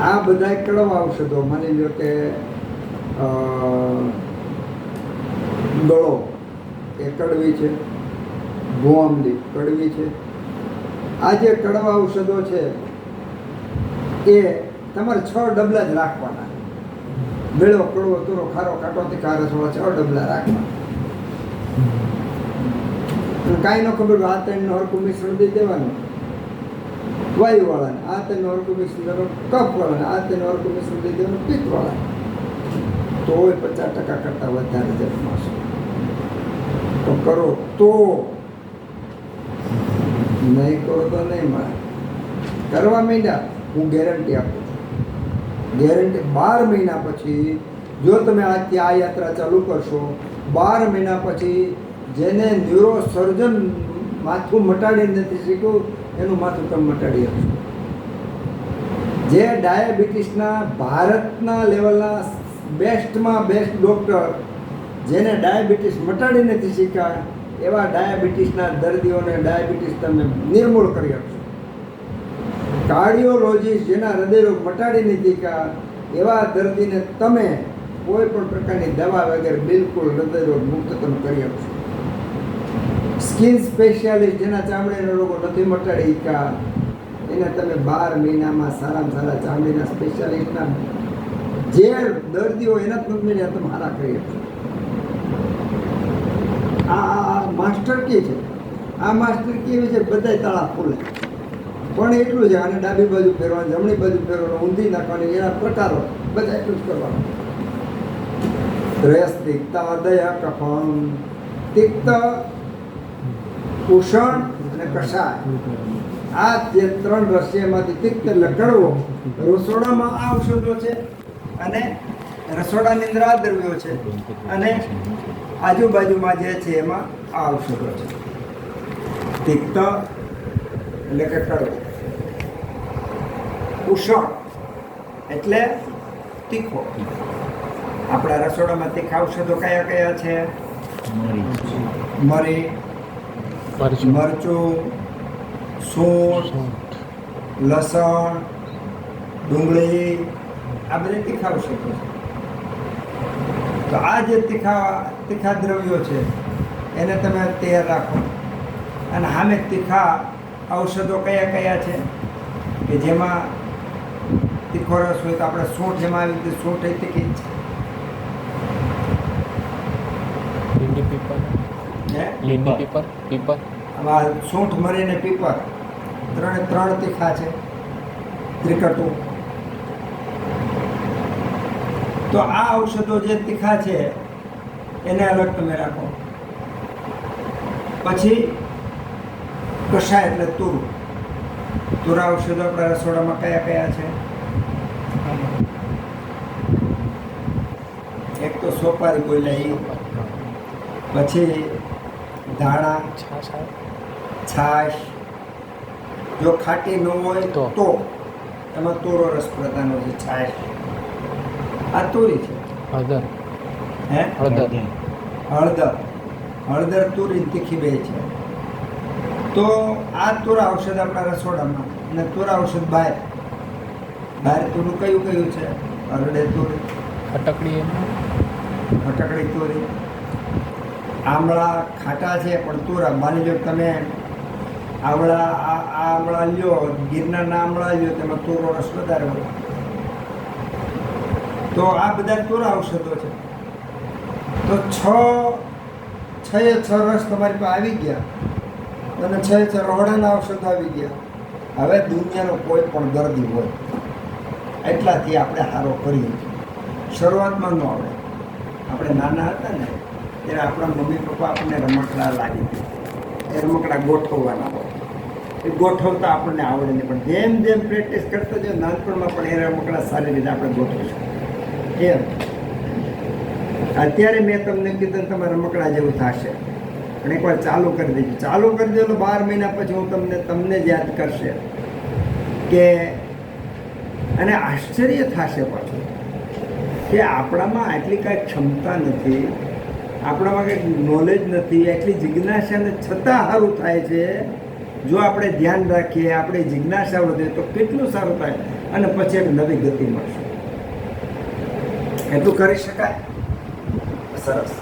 આ બધા કડવા ઔષધો. માની લો કે ગળો એ કડવી છે, ગોમલી કડવી છે. આ જે કડવા ઔષધો છે એ તમારે 6 ડબલા જ રાખવાના. મેળો, કડવો, તુરો, ખારો, કાટો, તીખા, રસવાળા 6 ડબલા રાખવાના. કાંઈ ન ખબર આ 3નું હરખું મિશ્રણ દઈ દેવાનું વાયુવાળાને, આ 3નું હરખું મિશ્રણ દેવાનું કફવાળાને, આ 3નું હરખું મિશ્રણ દઈ દેવાનું પિત્તવાળાને. તોય 50% કરતાં વધારે જન્માશે. તો કરો તો, નહીં કરો તો નહીં મળે. કરવા માંડ્યા, હું ગેરંટી આપું છું. ગેરંટી 12 મહિના પછી જો તમે આજથી આ યાત્રા ચાલુ કરશો, 12 મહિના પછી જેને ન્યુરોસર્જન માથું મટાડી નથી શીખ્યું એનું માથું તમે મટાડી આપશો. જે ડાયાબિટીસના ભારતના લેવલના બેસ્ટમાં બેસ્ટ ડૉક્ટર, જેને ડાયાબિટીસ મટાડી નથી શીખ્યા, એવા ડાયાબિટીસના દર્દીઓને ડાયાબિટીસ તમે નિર્મૂળ કરી આપશો. કાર્ડિયોલોજીસ્ટ જેના હૃદયરોગ મટાડી નથી શીખ્યા, એવા દર્દીને તમે કોઈ પણ પ્રકારની દવા વગર બિલકુલ હૃદયરોગ મુક્ત તમે કરી આપશો. સ્કિન સ્પેશિયાલિસ્ટ જેના ચામડીના રોગો નથી મટાડી શક્યા, એને તમે 12 મહિનામાં સારામાં સારા ચામડીના સ્પેશિયાલિસ્ટના જે દર્દીઓ એના તમે હારા કરી આપશો. આ માસ્ટર કી છે. આ માસ્ટર કી એવી છે બધાય તાળા ખોલે, પણ એટલું છે. આને ડાબી બાજુ ફેરવાનું, જમણી બાજુ ફેરવાનું, ઊંધી નાખવાની, એના પ્રકારો બધા એટલું જ કરવાનું. રસ તિક્તા દયા કફમ. તિક્ત, ઉષણ અને કષાય. આ જે 3 રસ છે એમાંથી તિક્ત એટલે કડવો. રસોડામાં આ ઔષધો છે અને રસોડાની અંદર આ દ્રવ્યો છે અને આજુબાજુમાં જે છે એમાં આ ઔષધો છે. તિક્ત એટલે કે કડવો. ઉષણ એટલે તીખો. આપણા રસોડામાં તીખા ઔષધો કયા કયા છે? મરી, મરચું, સૂંઠ, લસણ, ડુંગળી, આ બધા તીખા ઔષધો છે. તો આ જે તીખા દ્રવ્યો છે એને તમે તૈયાર રાખો. અને સામે તીખા ઔષધો કયા કયા છે કે જેમાં તીખો રસ હોય તો આપણે સૂંઠ, જેમાં આવી રીતે સૂંઠ એ તીખી જ પીપર. આમાં સૂંઠ, મરી અને પીપર 3 તીખા છે, ત્રિકટુ. તો આ ઔષધો જે તીખા છે એને અલગ તમે રાખો. પછી કષાય એટલે તુરું. તુરા ઔષધો આપણા રસોડામાં કયા કયા છે? એક તો સોપારી બોલ્યા એ, પછી ધાણા, છાશ. જો ખાટી ન હોય તો એમાં તોરો રસ પ્રધાનો છે. છાશ આ તોરી છે. હળદર હે હળદર હળદર તુરી તીખી બે છે. તો આ તોરા ઔષધ આપણા રસોડામાં, અને તોરા ઔષધ બહાર તોરું કયું કયું છે? હરડે તોરી, ખટકડી ફટકડી તોરી, આમળા ખાટા છે પણ તોરા. માની લો તમે આમળા લ્યો, ગિરનારના આમળા લ્યો, તેમાં તોરો રસ વધારે હોય. તો આ બધા તોરા ઔષધો છે. તો છ રસ તમારી પાસે આવી ગયા, અને છ રોડાના ઔષધો આવી ગયા. હવે દુનિયાનો કોઈ પણ દર્દી હોય એટલાથી આપણે સારો કરીએ. શરૂઆતમાં ન આવડે. આપણે નાના હતા ને ત્યારે આપણા મમ્મી પપ્પા આપણને રમકડા લાગી દે, એ રમકડા ગોઠવવાના હોય. એ ગોઠવતા આપણને આવડે નહીં, પણ જેમ જેમ પ્રેક્ટિસ કરતા જાય નાનપણમાં પણ એ રમકડા સારી રીતે આપણે ગોઠવીશું. એમ અત્યારે મેં તમને કીધું તમારા રમકડા જેવું થશે, પણ એકવાર ચાલુ કરી દેજો. ચાલુ કરી દો તો 12 મહિના પછી હું તમને જ યાદ કરશે કે, અને આશ્ચર્ય થશે પાછું કે આપણામાં આટલી કાંઈ ક્ષમતા નથી, આપણામાં કંઈક નોલેજ નથી, એટલી જિજ્ઞાસાને છતાં સારું થાય છે. જો આપણે ધ્યાન રાખીએ, આપણે જિજ્ઞાસા વધે તો કેટલું સારું થાય, અને પછી એક નવી ગતિ મળશે. એટલું કરી શકાય. સરસ.